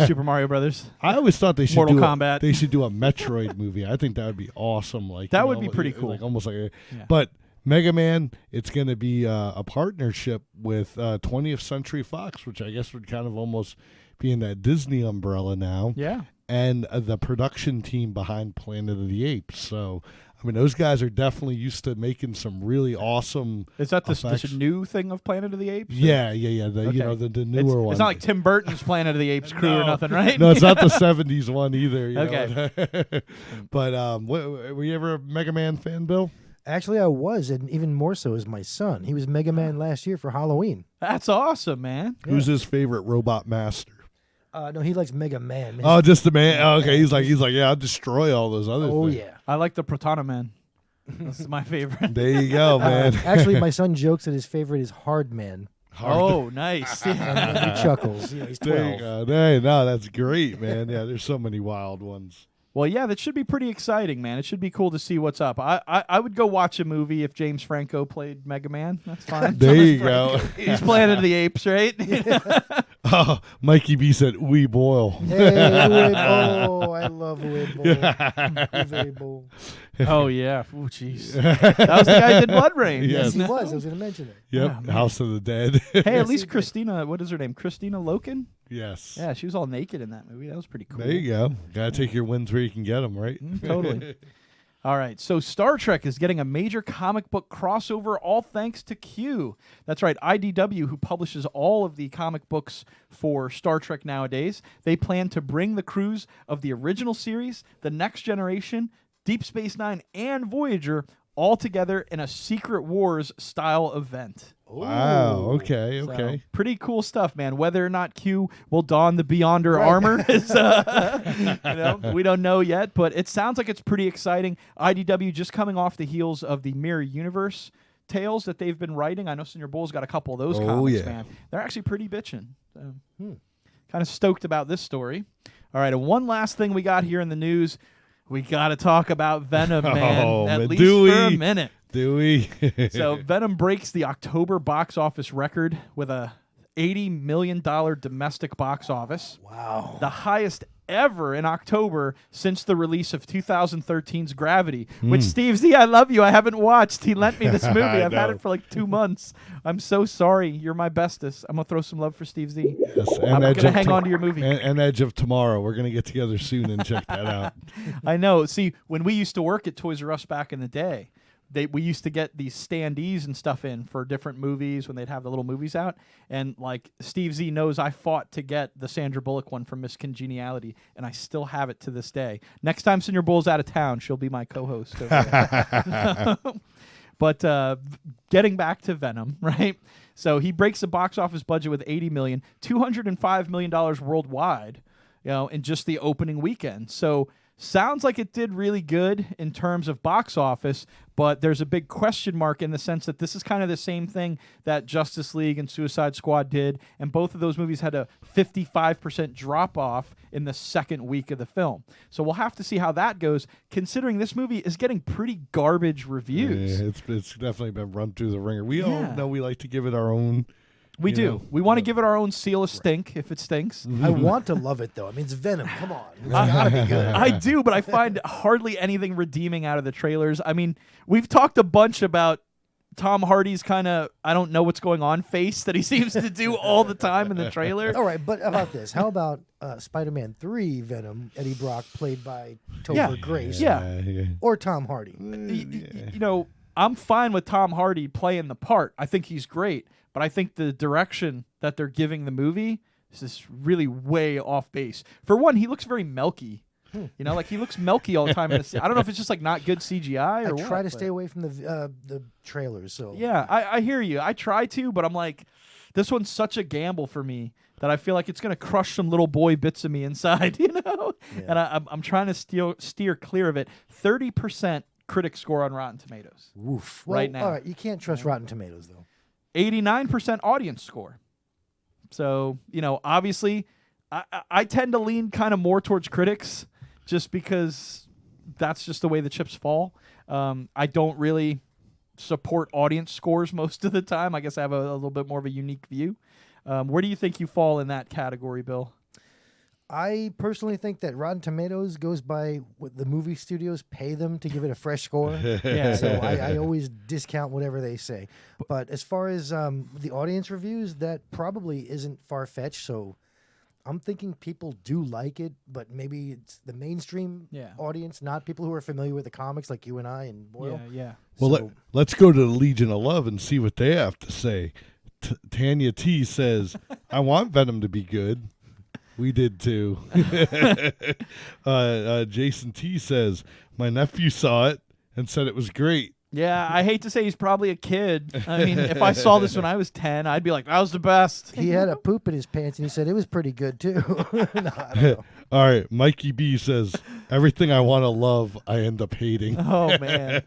Speaker 2: Super Mario Brothers.
Speaker 1: I always thought they should
Speaker 2: Mortal
Speaker 1: do
Speaker 2: Kombat.
Speaker 1: They should do a Metroid movie. I think that would be awesome. Like
Speaker 2: That
Speaker 1: you
Speaker 2: would
Speaker 1: know,
Speaker 2: be pretty cool.
Speaker 1: Like almost like, but Mega Man, it's going to be a partnership with 20th Century Fox, which I guess would kind of almost be in that Disney umbrella now.
Speaker 2: Yeah.
Speaker 1: And the production team behind Planet of the Apes. So, I mean, those guys are definitely used to making some really awesome.
Speaker 2: Is that this
Speaker 1: effects.
Speaker 2: new thing of Planet of the Apes?
Speaker 1: Yeah. The,
Speaker 2: Okay.
Speaker 1: You know, the newer one.
Speaker 2: It's not like Tim Burton's Planet of the Apes crew or nothing, right?
Speaker 1: No, it's not the 70s one either. You
Speaker 2: Okay.
Speaker 1: know? But were you ever a Mega Man fan, Bill?
Speaker 3: Actually, I was, and even more so is my son. He was Mega Man last year for Halloween.
Speaker 2: That's awesome, man.
Speaker 1: Who's his favorite robot master?
Speaker 3: No, he likes Mega Man.
Speaker 1: Oh, just the man. Oh, okay, he's like, yeah, I'll destroy all those other
Speaker 3: Oh,
Speaker 1: things.
Speaker 3: yeah.
Speaker 2: I like the Protana Man. That's my favorite.
Speaker 1: There you go, man.
Speaker 3: Actually, my son jokes that his favorite is Hard Man.
Speaker 2: Oh, nice.
Speaker 3: And he chuckles. You know, he's 12.
Speaker 1: There you go. Hey, no, that's great, man. Yeah, there's so many wild ones.
Speaker 2: Well, yeah, that should be pretty exciting, man. It should be cool to see what's up. I would go watch a movie if James Franco played Mega Man. That's fine.
Speaker 1: There you go.
Speaker 2: He's Planet of the Apes, right?
Speaker 1: Oh, Mikey B said, "We boil."
Speaker 3: Hey, Uwe, I love Uwe Bowl.
Speaker 2: Oh, yeah. Oh, jeez. That was the guy who did Blood Rain.
Speaker 1: Yes.
Speaker 3: Yes, he was. I was going to mention it.
Speaker 1: Yep,
Speaker 2: Yeah,
Speaker 1: House of the Dead.
Speaker 2: Hey, at least Christina, what is her name? Christina Loken?
Speaker 1: Yes.
Speaker 2: Yeah, she was all naked in that movie. That was pretty cool.
Speaker 1: There you go. Gotta take your wins where you can get them, right?
Speaker 2: Totally. All right, so Star Trek is getting a major comic book crossover, all thanks to Q. That's right, IDW, who publishes all of the comic books for Star Trek nowadays. They plan to bring the crews of the original series, The Next Generation, Deep Space Nine, and Voyager all together in a Secret Wars style event.
Speaker 1: Wow. Okay.
Speaker 2: So,
Speaker 1: Okay.
Speaker 2: pretty cool stuff, man. Whether or not Q will don the Beyonder armor is, we don't know yet, but it sounds like it's pretty exciting. IDW just coming off the heels of the Mirror Universe tales that they've been writing. I know Senior Bull's got a couple of those comics, man. They're actually pretty bitchin'. So, kind of stoked about this story. All right, and one last thing we got here in the news. We got to talk about Venom, man, at least for a minute.
Speaker 1: Do we?
Speaker 2: So Venom breaks the October box office record with a $80 million domestic box office.
Speaker 3: Wow.
Speaker 2: The highest ever in October since the release of 2013's Gravity, which Steve Z, I love you. I haven't watched. He lent me this movie. I've had it for like 2 months. I'm so sorry. You're my bestest. I'm going to throw some love for Steve Z.
Speaker 1: Yes,
Speaker 2: I'm going to hang on to your movie.
Speaker 1: And Edge of Tomorrow. We're going to get together soon and check that out.
Speaker 2: I know. See, when we used to work at Toys R Us back in the day, we used to get these standees and stuff in for different movies when they'd have the little movies out. And like Steve Z knows I fought to get the Sandra Bullock one from Miss Congeniality, and I still have it to this day. Next time Senior Bull's out of town, she'll be my co-host over there. But getting back to Venom, right? So he breaks the box office budget with $80 million, $205 million worldwide, in just the opening weekend. So sounds like it did really good in terms of box office, but there's a big question mark in the sense that this is kind of the same thing that Justice League and Suicide Squad did, and both of those movies had a 55% drop-off in the second week of the film. So we'll have to see how that goes, considering this movie is getting pretty garbage reviews.
Speaker 1: Yeah, it's definitely been run through the ringer. We all know we like to give it our own...
Speaker 2: We do. We want to give it our own seal of stink if it stinks.
Speaker 3: I want to love it, though. I mean, it's Venom. Come on. It's got to be good.
Speaker 2: I do, but I find hardly anything redeeming out of the trailers. I mean, we've talked a bunch about Tom Hardy's kind of, I don't know what's going on face that he seems to do all the time in the trailer.
Speaker 3: All right, but about this. How about Spider-Man 3 Venom, Eddie Brock, played by Topher Grace?
Speaker 2: Yeah.
Speaker 3: Or Tom Hardy?
Speaker 2: I'm fine with Tom Hardy playing the part. I think he's great. But I think the direction that they're giving the movie is just really way off base. For one, he looks very milky. Like he looks milky all the time. I don't know if it's just like not good CGI or what.
Speaker 3: I try to stay away from the trailers. So
Speaker 2: yeah, I hear you. I try to, but I'm like, this one's such a gamble for me that I feel like it's gonna crush some little boy bits of me inside, Yeah. And I'm trying to steer clear of it. 30% critic score on Rotten Tomatoes.
Speaker 3: Oof.
Speaker 2: Right now.
Speaker 3: All right, you can't trust Rotten Tomatoes though.
Speaker 2: 89% audience score. So, obviously, I tend to lean kind of more towards critics just because that's just the way the chips fall. I don't really support audience scores most of the time. I guess I have a little bit more of a unique view. Where do you think you fall in that category, Bill?
Speaker 3: I personally think that Rotten Tomatoes goes by what the movie studios pay them to give it a fresh score.
Speaker 2: Yeah.
Speaker 3: So I always discount whatever they say. But as far as the audience reviews, that probably isn't far-fetched. So I'm thinking people do like it, but maybe it's the mainstream audience, not people who are familiar with the comics like you and I and Boyle.
Speaker 2: Yeah.
Speaker 1: Well, let's go to the Legion of Love and see what they have to say. Tanya T says, I want Venom to be good. We did too. Jason T says, my nephew saw it and said it was great.
Speaker 2: Yeah, I hate to say he's probably a kid. I mean, if I saw this when I was 10, I'd be like, that was the best.
Speaker 3: He had a poop in his pants and he said it was pretty good too. No, I don't know.
Speaker 1: All right, Mikey B says, everything I want to love, I end up hating.
Speaker 2: Oh, man.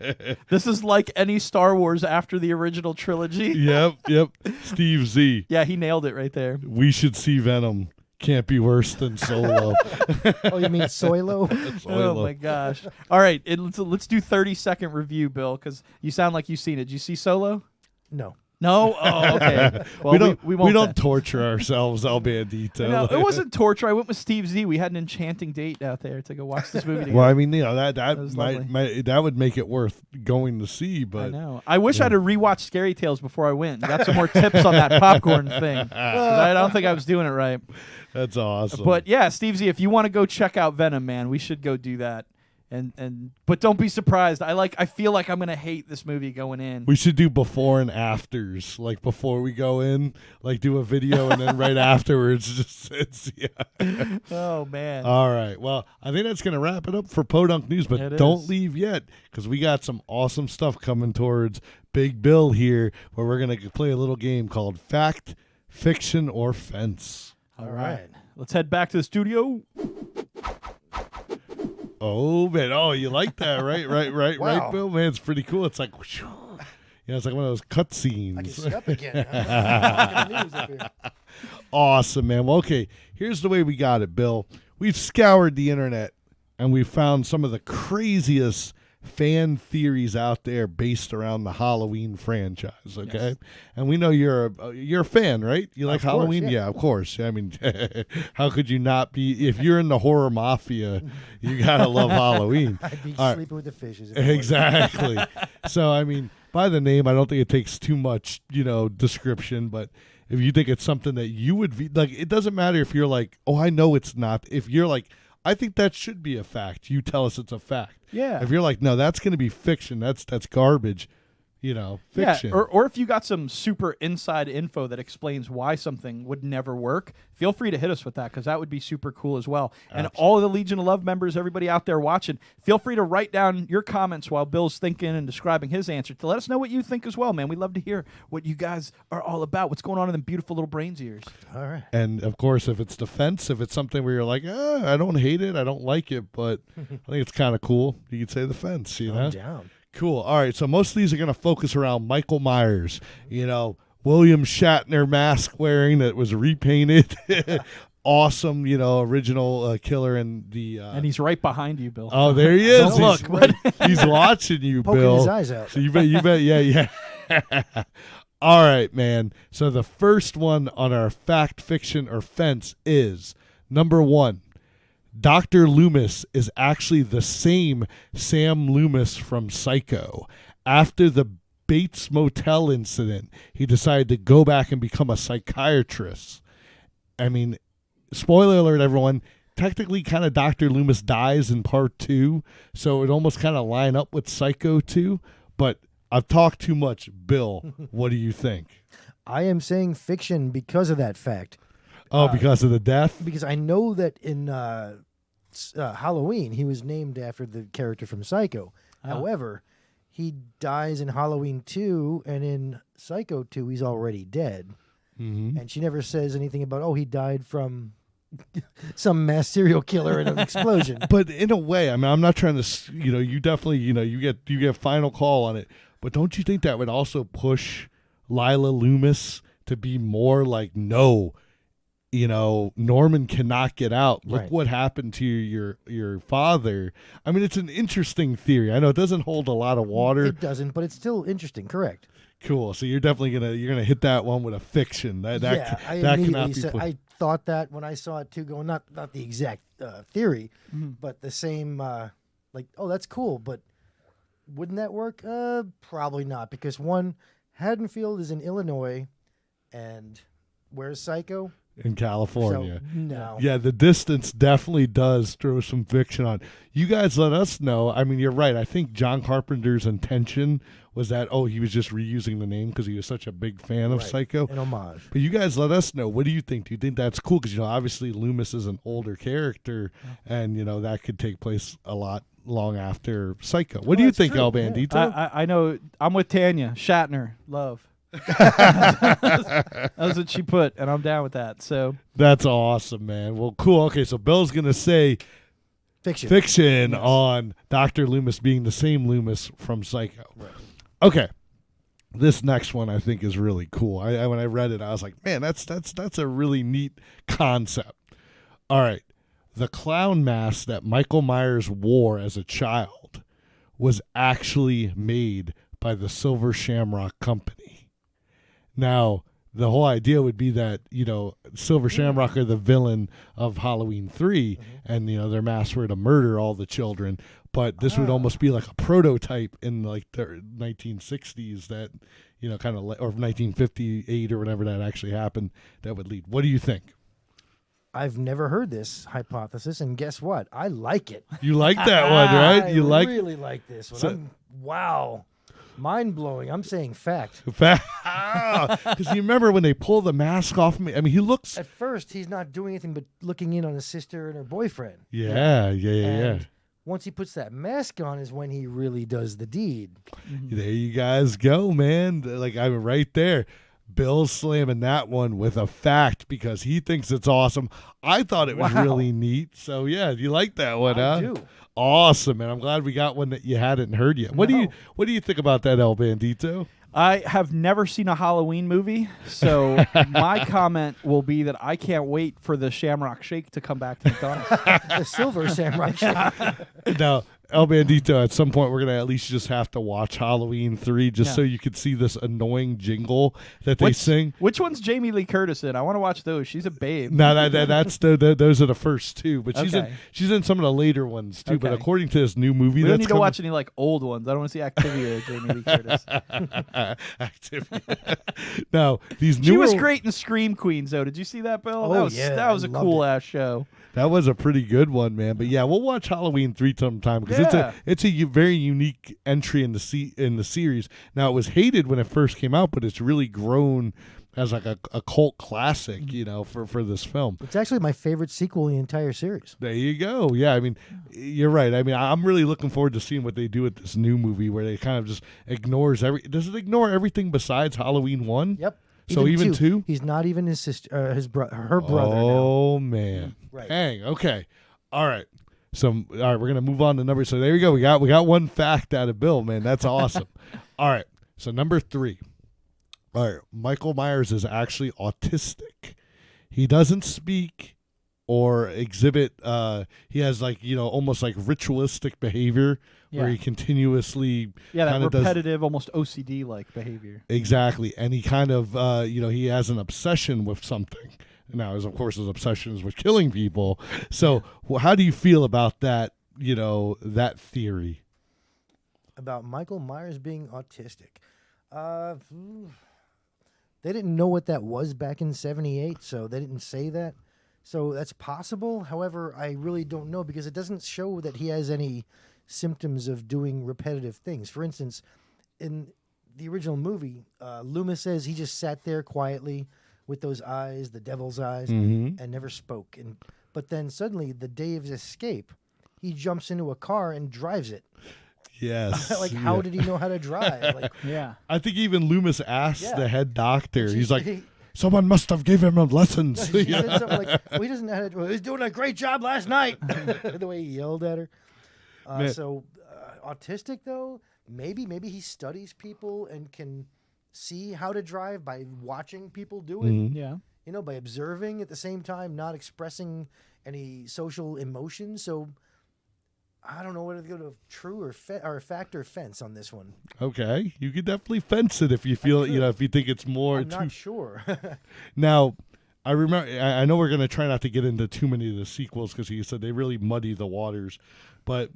Speaker 2: This is like any Star Wars after the original trilogy.
Speaker 1: Yep. Steve Z.
Speaker 2: Yeah, he nailed it right there.
Speaker 1: We should see Venom. Can't be worse than Solo.
Speaker 3: Oh, you mean Soilo?
Speaker 2: Oh, my gosh. All right, let's do 30-second review, Bill, because you sound like you've seen it. Did you see Solo?
Speaker 3: No.
Speaker 2: No? Oh, okay. Well, we
Speaker 1: don't torture ourselves, El Bandito.
Speaker 2: No, it wasn't torture. I went with Steve Z. We had an enchanting date out there to go watch this movie together.
Speaker 1: Well, I mean, that would make it worth going to see. But
Speaker 2: I know. I wish I had rewatched Scary Tales before I went. Got some more tips on that popcorn thing. I don't think I was doing it right.
Speaker 1: That's awesome.
Speaker 2: But yeah, Steve Z, if you want to go check out Venom, man, we should go do that. But don't be surprised. I feel like I'm gonna hate this movie going in.
Speaker 1: We should do before and afters, like before we go in, like do a video and then right afterwards
Speaker 2: Oh man.
Speaker 1: All right. Well, I think that's gonna wrap it up for PoDunk News, but don't leave yet because we got some awesome stuff coming towards Big Bill here, where we're gonna play a little game called Fact, Fiction, or Fence.
Speaker 2: All right. Let's head back to the studio.
Speaker 1: Oh man! Oh, you like that, right?
Speaker 3: Wow.
Speaker 1: Right, Bill. Man, it's pretty cool. It's like, it's like one of those cut scenes.
Speaker 3: I can sit up again. I'm the news up here.
Speaker 1: Awesome, man. Well, okay. Here's the way we got it, Bill. We've scoured the internet and we found some of the craziest fan theories out there based around the Halloween franchise, okay? Yes. And we know you're a fan, right? You like Halloween? Yeah, of course. I mean, how could you not be? If you're in the horror mafia, you got to love Halloween.
Speaker 3: I'd be sleeping with the fishes.
Speaker 1: Exactly. So, I mean, by the name, I don't think it takes too much, description, but if you think it's something that you would be, like, it doesn't matter if you're like, oh, I know it's not. If you're like, I think that should be a fact, you tell us it's a fact.
Speaker 2: Yeah.
Speaker 1: If you're like, no, that's going to be fiction, that's garbage, fiction.
Speaker 2: Yeah, or if you got some super inside info that explains why something would never work, feel free to hit us with that, because that would be super cool as well. And all of the Legion of Love members, everybody out there watching, feel free to write down your comments while Bill's thinking and describing his answer to let us know what you think as well, man. We love to hear what you guys are all about, what's going on in them beautiful little brains ears.
Speaker 3: All right.
Speaker 1: And, of course, if it's defense, if it's something where you're like, I don't hate it, I don't like it, but I think it's kind of cool, you could say the fence,
Speaker 3: I'm down.
Speaker 1: Cool. All right, so most of these are going to focus around Michael Myers. William Shatner mask wearing that was repainted. Awesome, original killer in the.
Speaker 2: And he's right behind you, Bill.
Speaker 1: Oh, there he is.
Speaker 2: Look,
Speaker 1: he's watching you,
Speaker 3: poking
Speaker 1: Bill.
Speaker 3: His eyes out.
Speaker 1: So you bet, yeah. All right, man. So the first one on our fact, fiction, or fence is number 1. Dr. Loomis is actually the same Sam Loomis from Psycho. After the Bates Motel incident, he decided to go back and become a psychiatrist. I mean, spoiler alert, everyone, technically kind of Dr. Loomis dies in part 2, so it almost kind of line up with Psycho 2, but I've talked too much. Bill, what do you think?
Speaker 3: I am saying fiction because of that fact.
Speaker 1: Oh, because of the death?
Speaker 3: Because I know that in Halloween, he was named after the character from Psycho. However, he dies in Halloween 2, and in Psycho 2, he's already dead.
Speaker 1: Mm-hmm.
Speaker 3: And she never says anything about, he died from some mass serial killer in an explosion.
Speaker 1: But in a way, I mean, I'm not trying to, you definitely, you get final call on it. But don't you think that would also push Lila Loomis to be more like, no, Norman cannot get out. Look what happened to your father. I mean, it's an interesting theory. I know it doesn't hold a lot of water.
Speaker 3: It doesn't, but it's still interesting. Correct.
Speaker 1: Cool. So you're definitely gonna hit that one with a fiction.
Speaker 3: I
Speaker 1: cannot
Speaker 3: immediately
Speaker 1: be
Speaker 3: said, I thought that when I saw it too, going not the exact theory, but the same. That's cool, but wouldn't that work? Probably not, because one, Haddonfield is in Illinois, and where's Psycho?
Speaker 1: In California.
Speaker 3: So, no.
Speaker 1: Yeah, the distance definitely does throw some fiction on. You guys let us know. I mean, you're right. I think John Carpenter's intention was that, he was just reusing the name because he was such a big fan of Psycho.
Speaker 3: An homage.
Speaker 1: But you guys let us know. What do you think? Do you think that's cool? Because, obviously Loomis is an older character, and, that could take place a lot long after Psycho. What do you think, El Bandito?
Speaker 2: I know. I'm with Tanya. Shatner. Love. That's what she put, and I'm down with that. So
Speaker 1: that's awesome, man. Well, cool. Okay, so Bill's gonna say fiction on Dr. Loomis being the same Loomis from Psycho.
Speaker 3: Right.
Speaker 1: Okay, this next one I think is really cool. I when I read it, I was like, man, that's a really neat concept. All right, the clown mask that Michael Myers wore as a child was actually made by the Silver Shamrock Company. Now, the whole idea would be that, Silver Shamrock are the villain of Halloween 3, and, their masks were to murder all the children. But this would almost be like a prototype in, like, the 1960s that, kind of, or 1958 or whenever that actually happened, that would lead. What do you think?
Speaker 3: I've never heard this hypothesis, and guess what? I like it.
Speaker 1: You like that one, right?
Speaker 3: I really like this one. Wow. Mind blowing. I'm saying fact.
Speaker 1: Because you remember when they pull the mask off me? I mean, he looks.
Speaker 3: At first, he's not doing anything but looking in on his sister and her boyfriend.
Speaker 1: Yeah.
Speaker 3: Once he puts that mask on is when he really does the deed.
Speaker 1: Mm-hmm. There you guys go, man. Like, I'm right there. Bill's slamming that one with a fact because he thinks it's awesome. I thought it was really neat. So, yeah, you like that one,
Speaker 3: I do.
Speaker 1: Awesome, and I'm glad we got one that you hadn't heard yet. What do you think about that, El Bandito?
Speaker 2: I have never seen a Halloween movie, so my comment will be that I can't wait for the Shamrock Shake to come back to McDonald's.
Speaker 3: The Silver Shamrock Shake.
Speaker 1: Now, El Bandito, at some point we're gonna at least just have to watch Halloween 3 just so you could see this annoying jingle that they sing.
Speaker 2: Which one's Jamie Lee Curtis in? I want to watch those. She's a babe.
Speaker 1: No, that's those are the first two, but
Speaker 2: Okay.
Speaker 1: she's in some of the later ones too. But
Speaker 2: Okay.
Speaker 1: according to this new movie,
Speaker 2: We don't
Speaker 1: that's
Speaker 2: need to watch any like old ones. I don't want to see Activia or Jamie Lee Curtis.
Speaker 1: Activity. No, these
Speaker 2: She
Speaker 1: newer
Speaker 2: was great in Scream Queens, though. Did you see that, Bill?
Speaker 3: Oh, yeah,
Speaker 2: that was
Speaker 3: I
Speaker 2: a
Speaker 3: loved
Speaker 2: cool
Speaker 3: it.
Speaker 2: ass show.
Speaker 1: That was a pretty good one, man. But yeah, we'll watch Halloween 3 sometime because it's a very unique entry in the series. Now, it was hated when it first came out, but it's really grown as like a cult classic, for this film.
Speaker 3: It's actually my favorite sequel in the entire series.
Speaker 1: There you go. Yeah, I mean, you're right. I mean, I'm really looking forward to seeing what they do with this new movie where they kind of just ignores does it ignore everything besides Halloween 1?
Speaker 3: Yep.
Speaker 1: So even two?
Speaker 3: He's not even his sister, her brother now.
Speaker 1: Oh man.
Speaker 3: Right.
Speaker 1: Dang. Okay. All right. So all right, we're gonna move on to number. So there you go. We got one fact out of Bill, man. That's awesome. All right. So number 3. All right. Michael Myers is actually autistic. He doesn't speak or exhibit. He has almost like ritualistic behavior where he continuously
Speaker 2: that
Speaker 1: kinda
Speaker 2: repetitive, almost OCD like behavior.
Speaker 1: Exactly, and he kind of he has an obsession with something. Now, of course, his obsession is with killing people. So, how do you feel about that? That theory
Speaker 3: About Michael Myers being autistic. They didn't know what that was back in '78, so they didn't say that. So that's possible. However, I really don't know because it doesn't show that he has any symptoms of doing repetitive things. For instance, in the original movie, Loomis says he just sat there quietly with those eyes, the devil's eyes, and never spoke. But then suddenly, the day of his escape, he jumps into a car and drives it.
Speaker 1: Yes.
Speaker 3: How did he know how to drive? Like,
Speaker 2: Yeah.
Speaker 1: I think even Loomis asked the head doctor. He's like,
Speaker 3: he
Speaker 1: someone must have given him lessons.
Speaker 3: said something like, well, he doesn't know how to drive. He was doing a great job last night. The way he yelled at her. Autistic though, maybe he studies people and can see how to drive by watching people do it.
Speaker 2: Yeah.
Speaker 3: By observing at the same time, not expressing any social emotion. So I don't know whether to go to true or fact or fence on this one.
Speaker 1: Okay, you could definitely fence it if you feel if you think it's more.
Speaker 3: I'm not sure.
Speaker 1: Now, I remember. I know we're going to try not to get into too many of the sequels because he said they really muddy the waters. But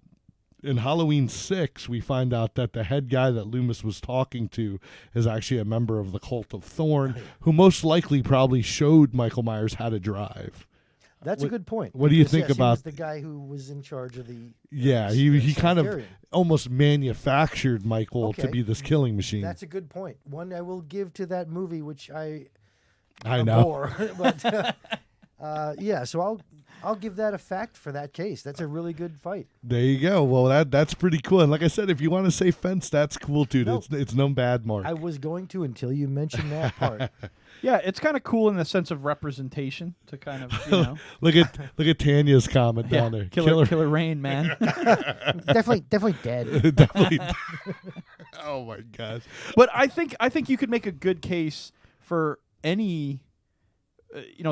Speaker 1: in Halloween 6, we find out that the head guy that Loomis was talking to is actually a member of the Cult of Thorn, who most likely probably showed Michael Myers how to drive.
Speaker 3: That's a good point.
Speaker 1: What do you
Speaker 3: Because,
Speaker 1: think
Speaker 3: yes,
Speaker 1: about
Speaker 3: he was the guy who was in charge of the?
Speaker 1: Yeah, he kind of
Speaker 3: sanitarium.
Speaker 1: almost manufactured Michael to
Speaker 3: Okay.
Speaker 1: be this killing machine.
Speaker 3: That's a good point. One I will give to that movie, which I
Speaker 1: I know.
Speaker 3: abhor. But yeah, so I'll give that a fact for that case. That's a really good fight.
Speaker 1: There you go. Well, that's pretty cool. And like I said, if you want to say fence, that's cool too.
Speaker 3: No.
Speaker 1: It's no bad mark.
Speaker 3: I was going to until you mentioned that part.
Speaker 2: Yeah, it's kind of cool in the sense of representation to kind of,
Speaker 1: look at Tanya's comment down there.
Speaker 2: Killer Rain, man.
Speaker 3: definitely dead.
Speaker 1: Definitely. Oh my gosh.
Speaker 2: But I think you could make a good case for any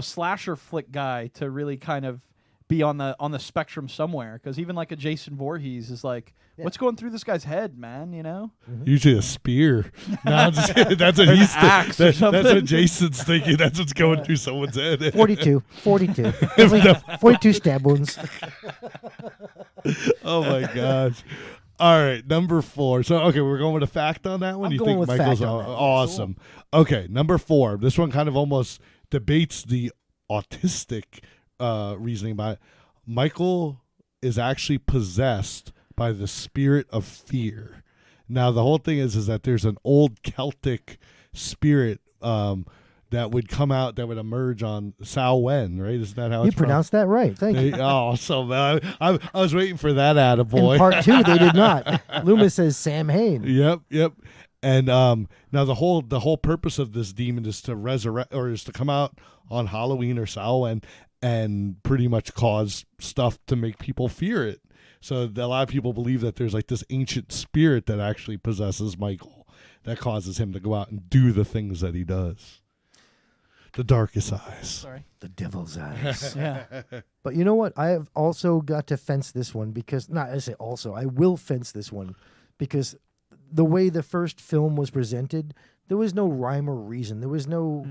Speaker 2: slasher flick guy to really kind of be on the spectrum somewhere, because even like a Jason Voorhees is like, what's going through this guy's head, man?
Speaker 1: Usually a spear. No, I'm just kidding. That's what he's
Speaker 2: axe or
Speaker 1: that's
Speaker 2: something.
Speaker 1: what Jason's thinking. That's what's going through someone's head.
Speaker 3: 42. Definitely 42 stab wounds.
Speaker 1: Oh my gosh. All right, number 4. So, okay, we're going with a fact on that one?
Speaker 3: I'm
Speaker 1: You
Speaker 3: going
Speaker 1: think
Speaker 3: with
Speaker 1: Michael's
Speaker 3: fact on that.
Speaker 1: awesome. Okay, number 4. This one kind of almost debates the autistic reasoning about it. Michael is actually possessed by the spirit of fear. Now, the whole thing is that there's an old Celtic spirit that would come out, that would emerge on Samhain, right? Isn't that how
Speaker 3: You
Speaker 1: it's
Speaker 3: pronounced that right. Thank you.
Speaker 1: Awesome. I was waiting for that attaboy.
Speaker 3: In part 2, they did not. Loomis says Sam Hain.
Speaker 1: Yep. And now the whole purpose of this demon is to resurrect, or is to come out on Halloween or Samhain and pretty much cause stuff to make people fear it. So a lot of people believe that there's like this ancient spirit that actually possesses Michael that causes him to go out and do the things that he does. The darkest eyes.
Speaker 2: Sorry.
Speaker 3: The devil's eyes.
Speaker 2: Yeah.
Speaker 3: But you know what? I have also got to fence this one because, not I say also, I will fence this one because the way the first film was presented, there was no rhyme or reason. There was no,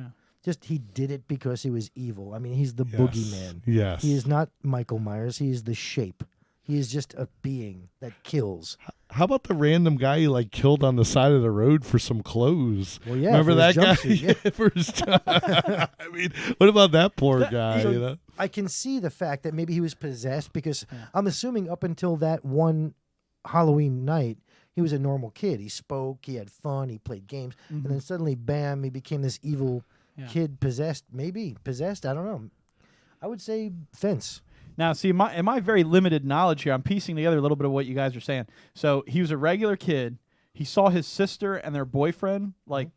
Speaker 3: just he did it because he was evil. I mean, he's the boogeyman.
Speaker 1: Yes.
Speaker 3: He is not Michael Myers. He is the shape. He is just a being that kills.
Speaker 1: How about the random guy he like killed on the side of the road for some clothes?
Speaker 3: Well, yeah,
Speaker 1: remember
Speaker 3: for
Speaker 1: that
Speaker 3: his
Speaker 1: guy?
Speaker 3: jumpsuit, yeah.
Speaker 1: For his I mean, what about that poor guy?
Speaker 3: So
Speaker 1: You know?
Speaker 3: I can see the fact that maybe he was possessed because I'm assuming up until that one Halloween night, he was a normal kid. He spoke, he had fun, he played games, and then suddenly, bam, he became this evil kid possessed. Maybe possessed. I don't know. I would say fence.
Speaker 2: Now, see, in my very limited knowledge here, I'm piecing together a little bit of what you guys are saying. So he was a regular kid. He saw his sister and their boyfriend like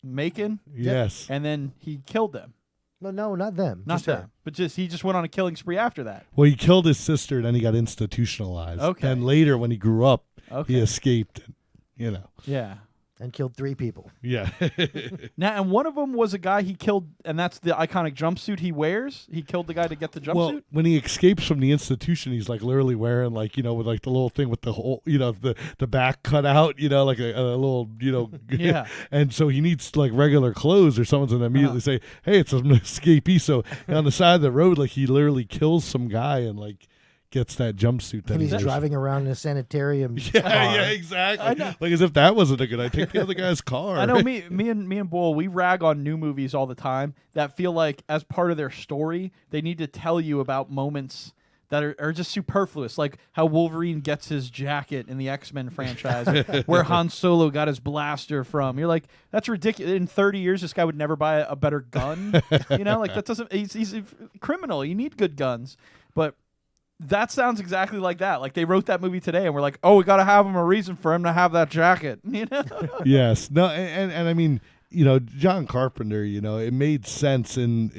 Speaker 2: making,
Speaker 1: Yes.
Speaker 2: and then he killed them.
Speaker 3: No, not them.
Speaker 2: Not
Speaker 3: just
Speaker 2: them,
Speaker 3: her.
Speaker 2: but he just went on a killing spree after that.
Speaker 1: Well, he killed his sister, then he got institutionalized.
Speaker 2: Okay.
Speaker 1: And later, when he grew up,
Speaker 2: Okay.
Speaker 1: he escaped. You know.
Speaker 2: Yeah.
Speaker 3: And killed 3 people.
Speaker 1: Yeah.
Speaker 2: Now, and one of them was a guy he killed, and that's the iconic jumpsuit he wears. He killed the guy to get the jumpsuit.
Speaker 1: Well, when he escapes from the institution, he's like literally wearing like, you know, with like the little thing with the whole, you know, the back cut out, you know, like a little, you know.
Speaker 2: Yeah.
Speaker 1: And so he needs like regular clothes or someone's going to immediately say, hey, it's an escapee. So on the side of the road, like he literally kills some guy and like gets that jumpsuit that
Speaker 3: And he's
Speaker 1: wears.
Speaker 3: driving around in a sanitarium.
Speaker 1: Yeah, exactly. Like as if that wasn't a good idea. Take the other guy's car.
Speaker 2: I know me and Bull, we rag on new movies all the time that feel like as part of their story, they need to tell you about moments that are just superfluous, like how Wolverine gets his jacket in the X-Men franchise, where Han Solo got his blaster from. You're like, that's ridiculous. In 30 years, this guy would never buy a better gun. You know, like that doesn't. He's a criminal. You need good guns, but. That sounds exactly like that. Like they wrote that movie today, and we're like, "Oh, we got to have him a reason for him to have that jacket." You know?
Speaker 1: Yes. No. And I mean, you know, John Carpenter. You know, it made sense in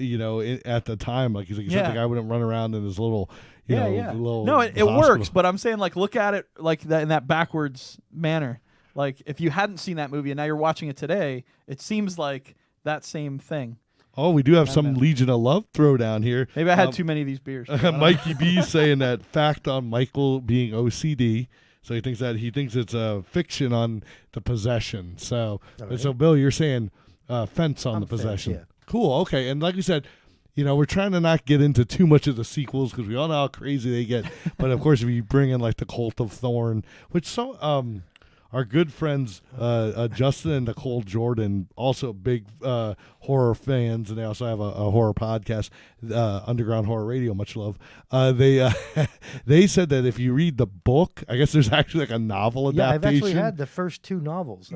Speaker 1: at the time. Like he's like, the guy wouldn't run around in his little, little.
Speaker 2: No, it works, but I'm saying like look at it like that in that backwards manner. Like if you hadn't seen that movie and now you're watching it today, it seems like that same thing.
Speaker 1: Oh, we do have some Legion of Love throwdown here.
Speaker 2: Maybe I had too many of these beers.
Speaker 1: Mikey B saying that fact on Michael being OCD. So he thinks it's a fiction on the possession. So so Bill, you're saying fence on the possession.
Speaker 3: Fence, yeah.
Speaker 1: Cool. Okay. And like you said, you know, we're trying to not get into too much of the sequels because we all know how crazy they get. But of course, if you bring in like the Cult of Thorn, which our good friends Justin and Nicole Jordan, also big horror fans, and they also have a horror podcast, Underground Horror Radio, much love. They said that if you read the book, I guess there's actually like a novel
Speaker 3: Yeah, I've
Speaker 1: adaptation.
Speaker 3: actually had the first 2 novels.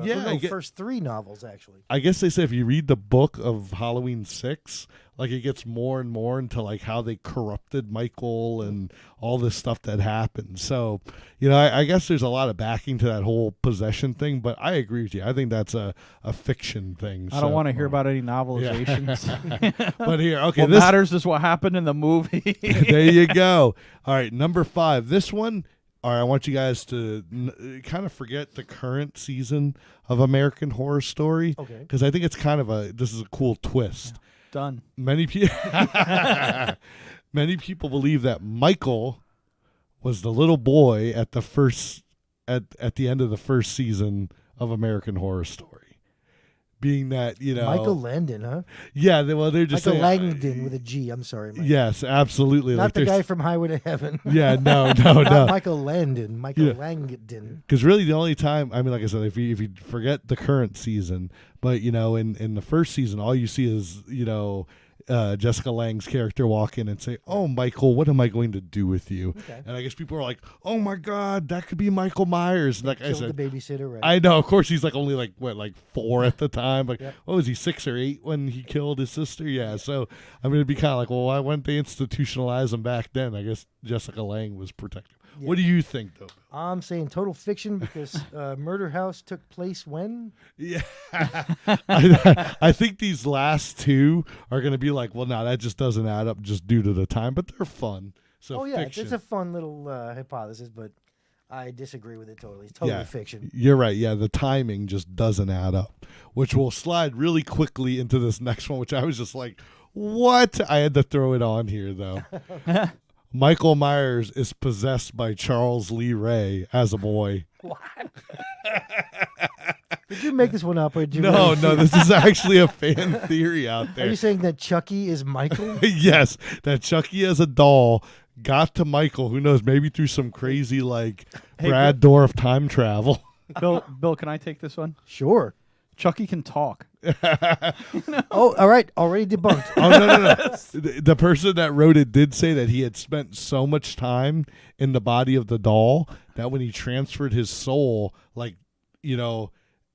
Speaker 3: First 3 novels, actually.
Speaker 1: I guess they said if you read the book of Halloween 6, like it gets more and more into like how they corrupted Michael and all this stuff that happened. So, you know, I guess there's a lot of backing to that whole possession thing, but I agree with you. I think that's a fiction thing.
Speaker 2: I don't want to hear about any novelizations.
Speaker 1: But here, okay.
Speaker 2: What matters is what happened in the movie.
Speaker 1: There you go. All right, number 5. This one, all right, I want you guys to kind of forget the current season of American Horror Story.
Speaker 3: Okay.
Speaker 1: Because I think it's kind of this is a cool twist.
Speaker 2: Yeah. Done.
Speaker 1: Many people believe that Michael was the little boy at the end of the first season of American Horror Story. Being that, you know,
Speaker 3: Michael Landon, huh?
Speaker 1: Yeah, they're just
Speaker 3: Michael
Speaker 1: saying,
Speaker 3: Langdon with a G. I'm sorry, Mike.
Speaker 1: Yes, absolutely.
Speaker 3: Not
Speaker 1: like
Speaker 3: the guy from Highway to Heaven.
Speaker 1: Yeah, no.
Speaker 3: Not Michael Landon. Michael Langdon.
Speaker 1: Because really, the only time, I mean, like I said, if you forget the current season, but you know, in the first season, all you see is, you know, Jessica Lange's character walk in and say, "Oh, Michael, what am I going to do with you?"
Speaker 3: Okay.
Speaker 1: And I guess people are like, "Oh my God, that could be Michael Myers." And like I
Speaker 3: Killed
Speaker 1: said,
Speaker 3: the babysitter, right?
Speaker 1: I know. Of course, he's like only like 4 at the time. Like, what was he, 6 or 8 when he killed his sister? Yeah. So I'm gonna be kind of like, well, why wouldn't they institutionalize him back then? I guess Jessica Lange was protective. Yeah. What do you think, though?
Speaker 3: I'm saying total fiction because Murder House took place when?
Speaker 1: Yeah. I think these last 2 are going to be like, well, no, that just doesn't add up just due to the time, but they're fun. So
Speaker 3: oh, yeah,
Speaker 1: fiction.
Speaker 3: it's a fun little hypothesis, but I disagree with it totally. It's totally fiction.
Speaker 1: You're right. Yeah, the timing just doesn't add up, which will slide really quickly into this next one, which I was just like, what? I had to throw it on here, though. Michael Myers is possessed by Charles Lee Ray as a boy.
Speaker 3: What? Did you make this one up, or did you?
Speaker 1: No, this is actually a fan theory out there.
Speaker 3: Are you saying that Chucky is Michael?
Speaker 1: Yes, that Chucky as a doll got to Michael, who knows, maybe through some crazy Brad Dourif time travel.
Speaker 2: Bill, can I take this one?
Speaker 3: Sure.
Speaker 2: Chucky can talk.
Speaker 3: Oh, all right. Already debunked.
Speaker 1: Oh, no. The person that wrote it did say that he had spent so much time in the body of the doll that when he transferred his soul,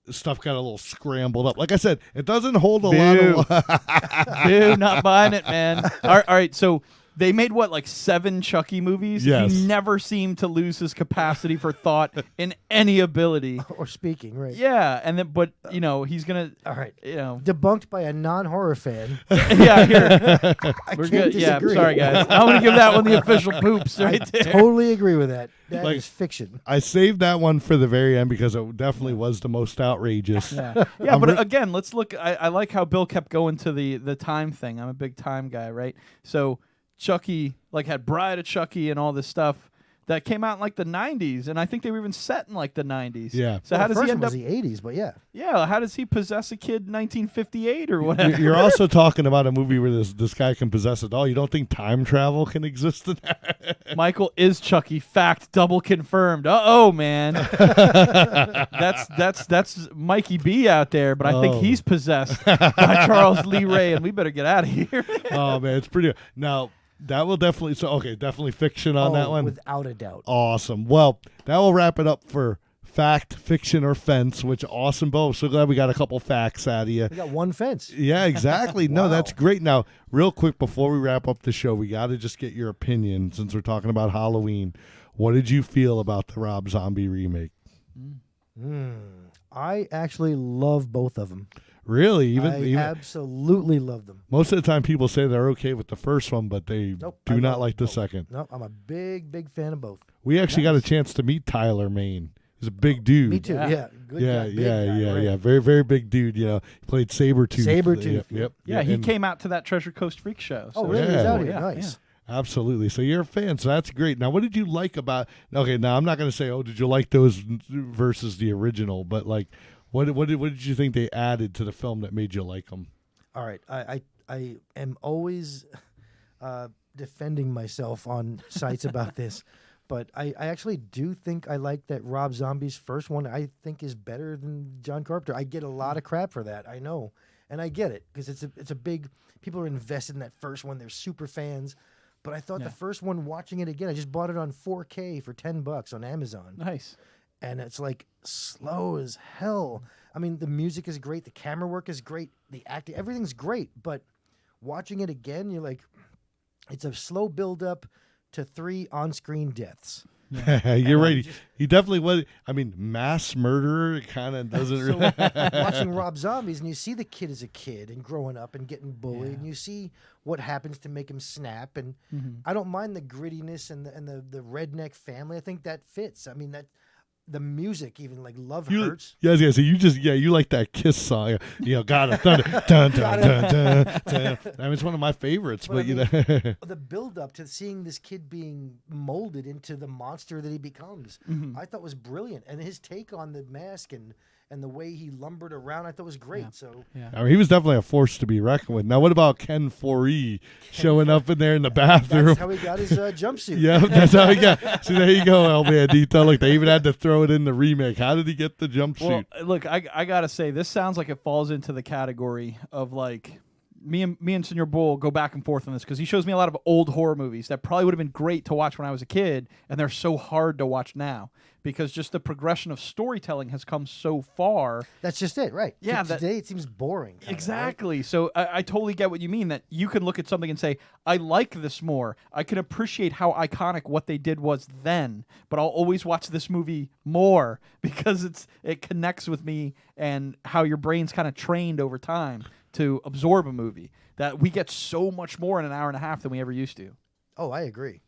Speaker 1: stuff got a little scrambled up. Like I said, it doesn't hold a lot of...
Speaker 2: Dude, not buying it, man. All right, so... They made, 7 Chucky movies?
Speaker 1: Yes.
Speaker 2: He never seemed to lose his capacity for thought in any ability.
Speaker 3: Or speaking, right.
Speaker 2: Yeah, and then, but, he's going to...
Speaker 3: All right.
Speaker 2: Debunked
Speaker 3: by a non-horror fan.
Speaker 2: Yeah, here.
Speaker 3: We're good.
Speaker 2: Yeah, sorry, guys. I'm going to give that one the official poops right there.
Speaker 3: I totally agree with that. That is fiction.
Speaker 1: I saved that one for the very end because it definitely was the most outrageous.
Speaker 2: Yeah, but again, let's look... I like how Bill kept going to the time thing. I'm a big time guy, right? So... Chucky had Bride of Chucky and all this stuff that came out in the 90s, and I think they were even set in the 90s.
Speaker 1: Yeah.
Speaker 2: So how does he
Speaker 3: end up? The 80s, but yeah.
Speaker 2: Yeah. How does he possess a kid in 1958 or whatever?
Speaker 1: You're also talking about a movie where this guy can possess a doll. You don't think time travel can exist in that?
Speaker 2: Michael is Chucky. Fact double confirmed. Oh man. that's Mikey B out there, but I think he's possessed by Charles Lee Ray, and we better get out of here.
Speaker 1: Oh man, it's pretty. Now. That will definitely definitely fiction on that one.
Speaker 3: Without a doubt.
Speaker 1: Awesome. Well, that will wrap it up for fact, fiction, or fence, which awesome, Bo. So glad we got a couple facts out of you.
Speaker 3: We got one fence.
Speaker 1: Yeah, exactly.
Speaker 3: Wow.
Speaker 1: No, that's great. Now, real quick before we wrap up the show, we got to just get your opinion since we're talking about Halloween. What did you feel about the Rob Zombie remake?
Speaker 3: I actually love both of them.
Speaker 1: Really? Even
Speaker 3: absolutely love them.
Speaker 1: Most of the time people say they're okay with the first one, but they do not like the second.
Speaker 3: Nope, I'm a big fan of both.
Speaker 1: We actually got a chance to meet Tyler Maine. He's a big dude.
Speaker 3: Me too, yeah. Good guy,
Speaker 1: yeah. Very, very big dude. He played Sabretooth. Yep.
Speaker 2: Yeah, he came out to that Treasure Coast Freak show.
Speaker 3: So really? He's out here. Nice.
Speaker 1: Yeah. Absolutely. So you're a fan, so that's great. Now, what did you like about... Okay, now I'm not going to say, did you like those versus the original, but what did you think they added to the film that made you like them?
Speaker 3: All right. I am always defending myself on sites about this, but I actually do think I like that Rob Zombie's first one I think is better than John Carpenter. I get a lot of crap for that, I know, and I get it because it's a big... People are invested in that first one. They're super fans. But I thought the first one, watching it again, I just bought it on 4K for $10 on Amazon.
Speaker 2: Nice.
Speaker 3: And it's slow as hell. I mean, the music is great. The camera work is great. The acting, everything's great. But watching it again, you're like, it's a slow build up to 3 on-screen deaths.
Speaker 1: Yeah. You're right. He definitely was. I mean, mass murderer kind of doesn't really.
Speaker 3: Watching Rob Zombies, and you see the kid as a kid and growing up and getting bullied, and you see what happens to make him snap. And I don't mind the grittiness and the redneck family. I think that fits. I mean, that the music, even Love Hurts.
Speaker 1: Yes. You like that Kiss song. God of Thunder. Dun, dun, dun, dun, dun. I mean, it's one of my favorites. But
Speaker 3: the build up to seeing this kid being molded into the monster that he becomes, I thought was brilliant. And his take on the mask and the way he lumbered around, I thought was great.
Speaker 1: I mean, he was definitely a force to be reckoned with. Now, what about Ken Foree showing up in there in the bathroom?
Speaker 3: That's how he got his jumpsuit.
Speaker 1: Yeah, that's how he got. See, there you go, El Bandito. Look, they even had to throw it in the remake. How did he get the jumpsuit?
Speaker 2: Well, look, I gotta say, this sounds like it falls into the category of me and Senor Bull go back and forth on this because he shows me a lot of old horror movies that probably would have been great to watch when I was a kid, and they're so hard to watch now because just the progression of storytelling has come so far.
Speaker 3: That's just it, right?
Speaker 2: Yeah.
Speaker 3: Today it seems boring.
Speaker 2: Exactly.
Speaker 3: Right?
Speaker 2: So I totally get what you mean, that you can look at something and say, I like this more. I can appreciate how iconic what they did was then, but I'll always watch this movie more because it connects with me and how your brain's kind of trained over time to absorb a movie, that we get so much more in an hour and a half than we ever used to.
Speaker 3: Oh, I agree.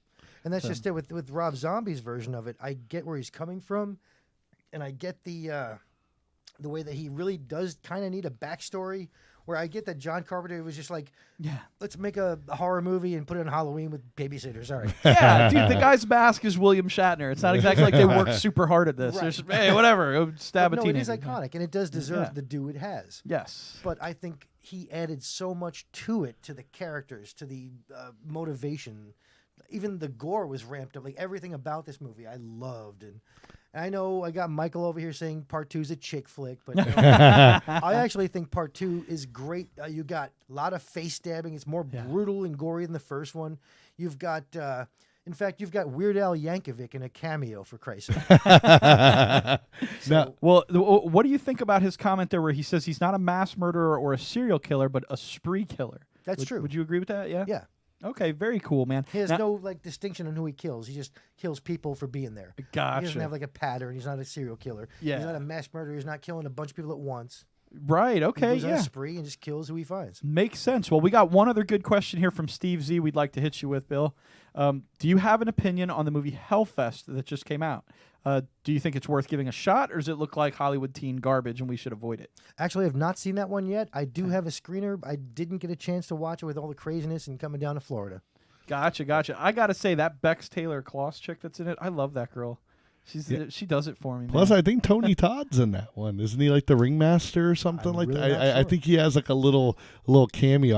Speaker 3: And that's just it with Rob Zombie's version of it. I get where he's coming from, and I get the way that he really does kind of need a backstory. Where I get that John Carpenter was just like, let's make a horror movie and put it on Halloween with babysitters. All right.
Speaker 2: Yeah, dude, the guy's mask is William Shatner. It's not exactly like they worked super hard at this.
Speaker 3: Right.
Speaker 2: They're just, hey, whatever, go stab a
Speaker 3: No,
Speaker 2: teenager.
Speaker 3: it is iconic, and it does deserve the due it has.
Speaker 2: Yes.
Speaker 3: But I think he added so much to it, to the characters, to the motivation. Even the gore was ramped up. Like everything about this movie, I loved. And I know I got Michael over here saying Part 2 is a chick flick, but I actually think Part 2 is great. You got a lot of face stabbing. It's more brutal and gory than the first one. You've got, in fact, you've got Weird Al Yankovic in a cameo, for Christ's sake.
Speaker 1: Now,
Speaker 2: Well, what do you think about his comment there where he says he's not a mass murderer or a serial killer, but a spree killer?
Speaker 3: That's true.
Speaker 2: Would you agree with that? Yeah?
Speaker 3: Yeah.
Speaker 2: Okay, very cool, man.
Speaker 3: He has
Speaker 2: Now-
Speaker 3: no distinction on who he kills. He just kills people for being there.
Speaker 2: Gotcha.
Speaker 3: He doesn't have a pattern. He's not a serial killer.
Speaker 2: Yeah.
Speaker 3: He's not a mass murderer. He's not killing a bunch of people at once.
Speaker 2: Right,
Speaker 3: He
Speaker 2: okay,
Speaker 3: goes on a
Speaker 2: yeah.
Speaker 3: spree and just kills who he finds.
Speaker 2: Makes sense. Well, we got one other good question here from Steve Z we'd like to hit you with, Bill. Do you have an opinion on the movie Hellfest that just came out? Do you think it's worth giving a shot, or does it look like Hollywood teen garbage and we should avoid it?
Speaker 3: Actually, I have not seen that one yet. I do have a screener. I didn't get a chance to watch it with all the craziness and coming down to Florida.
Speaker 2: Gotcha. I got to say, that Bex Taylor Kloss chick that's in it, I love that girl. She does it for me,
Speaker 1: plus,
Speaker 2: man.
Speaker 1: I think Tony Todd's in that one. Isn't he like the ringmaster or something
Speaker 3: I'm
Speaker 1: like
Speaker 3: really
Speaker 1: that?
Speaker 3: not
Speaker 1: I
Speaker 3: sure.
Speaker 1: think he has like a little cameo.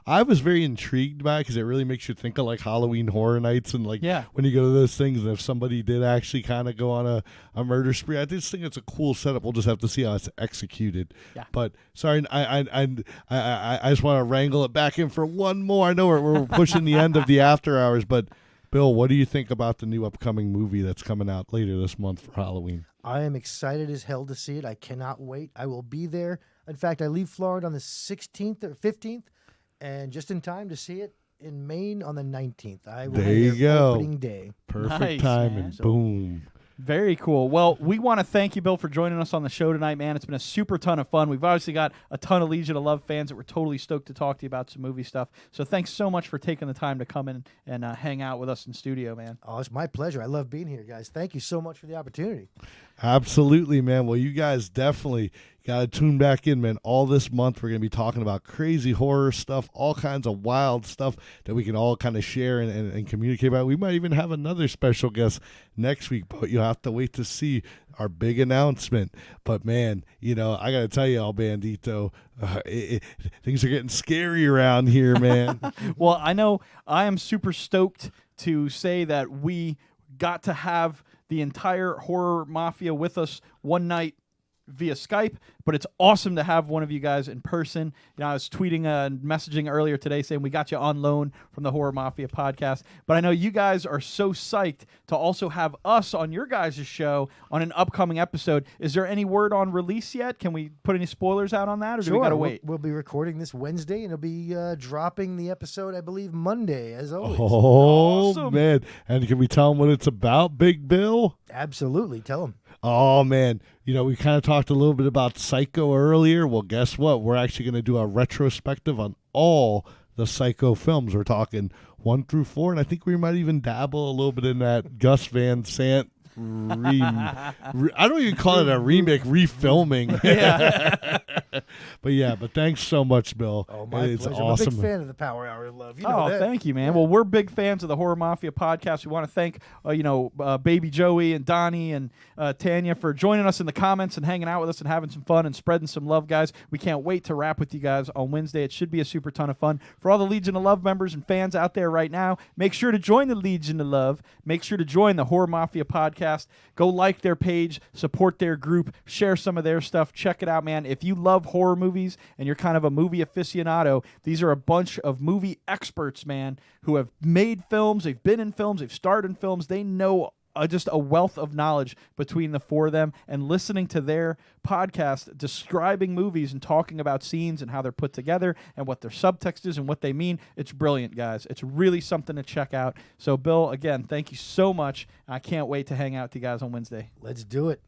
Speaker 1: I was very intrigued by it because it really makes you think of like Halloween Horror Nights and like when you go to those things. And if somebody did actually kind of go on a murder spree, I just think it's a cool setup. We'll just have to see how it's executed.
Speaker 2: Yeah.
Speaker 1: But sorry, I just want to wrangle it back in for one more. I know we're pushing the end of the after hours, but. Bill, what do you think about the new upcoming movie that's coming out later this month for Halloween?
Speaker 3: I am excited as hell to see it. I cannot wait. I will be there. In fact, I leave Florida on the 16th or 15th, and just in time to see it in Maine on the 19th. I will
Speaker 1: There
Speaker 3: be
Speaker 1: you
Speaker 3: there
Speaker 1: go.
Speaker 3: opening day.
Speaker 1: Perfect
Speaker 2: Nice,
Speaker 1: timing.
Speaker 2: man.
Speaker 1: Boom.
Speaker 2: Very cool. Well, we want to thank you, Bill, for joining us on the show tonight, man. It's been a super ton of fun. We've obviously got a ton of Legion of Love fans that were totally stoked to talk to you about some movie stuff. So thanks so much for taking the time to come in and hang out with us in studio, man.
Speaker 3: Oh, it's my pleasure. I love being here, guys. Thank you so much for the opportunity.
Speaker 1: Absolutely, man. Well, you guys definitely got to tune back in, man. All this month, we're going to be talking about crazy horror stuff, all kinds of wild stuff that we can all kind of share and communicate about. We might even have another special guest next week, but you'll have to wait to see our big announcement. But, man, I got to tell you all, Bandito, things are getting scary around here, man.
Speaker 2: Well, I know I am super stoked to say that we got to have the entire Horror Mafia with us one night via Skype, but it's awesome to have one of you guys in person. I was tweeting and messaging earlier today saying we got you on loan from the Horror Mafia podcast, but I know you guys are so psyched to also have us on your guys' show on an upcoming episode. Is there any word on release yet? Can we put any spoilers out on that, or do we gotta wait?
Speaker 3: We'll be recording this Wednesday, and it'll be dropping the episode, I believe, Monday, as always.
Speaker 1: Oh,
Speaker 2: Awesome.
Speaker 1: man. And can we tell them what it's about, Big Bill?
Speaker 3: Absolutely. Tell them.
Speaker 1: Oh, man. We kind of talked a little bit about Psycho earlier. Well, guess what? We're actually going to do a retrospective on all the Psycho films. We're talking 1 through 4, and I think we might even dabble a little bit in that Gus Van Sant I don't even call it a remake, refilming.
Speaker 2: Yeah.
Speaker 1: But thanks so much, Bill.
Speaker 3: Oh, my
Speaker 1: It's
Speaker 3: pleasure.
Speaker 1: awesome.
Speaker 3: I'm a big fan of the Power Hour of Love. You know
Speaker 2: Oh,
Speaker 3: that.
Speaker 2: thank you, man. Well, we're big fans of the Horror Mafia podcast. We want to thank, Baby Joey and Donnie and Tanya for joining us in the comments and hanging out with us and having some fun and spreading some love, guys. We can't wait to wrap with you guys on Wednesday. It should be a super ton of fun. For all the Legion of Love members and fans out there right now, make sure to join the Legion of Love. Make sure to join the Horror Mafia podcast. Go like their page, support their group, share some of their stuff. Check it out, man. If you love horror movies and you're kind of a movie aficionado, these are a bunch of movie experts, man, who have made films, they've been in films, they've starred in films. They know just a wealth of knowledge between the four of them, and listening to their podcast describing movies and talking about scenes and how they're put together and what their subtext is and what they mean. It's brilliant, guys. It's really something to check out. So, Bill, again, thank you so much. I can't wait to hang out with you guys on Wednesday.
Speaker 3: Let's do it.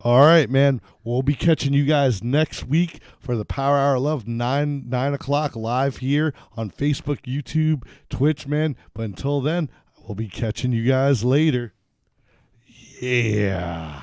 Speaker 1: All right, man. We'll be catching you guys next week for the Power Hour of Love, 9 o'clock live here on Facebook, YouTube, Twitch, man. But until then, We'll be catching you guys later. Yeah.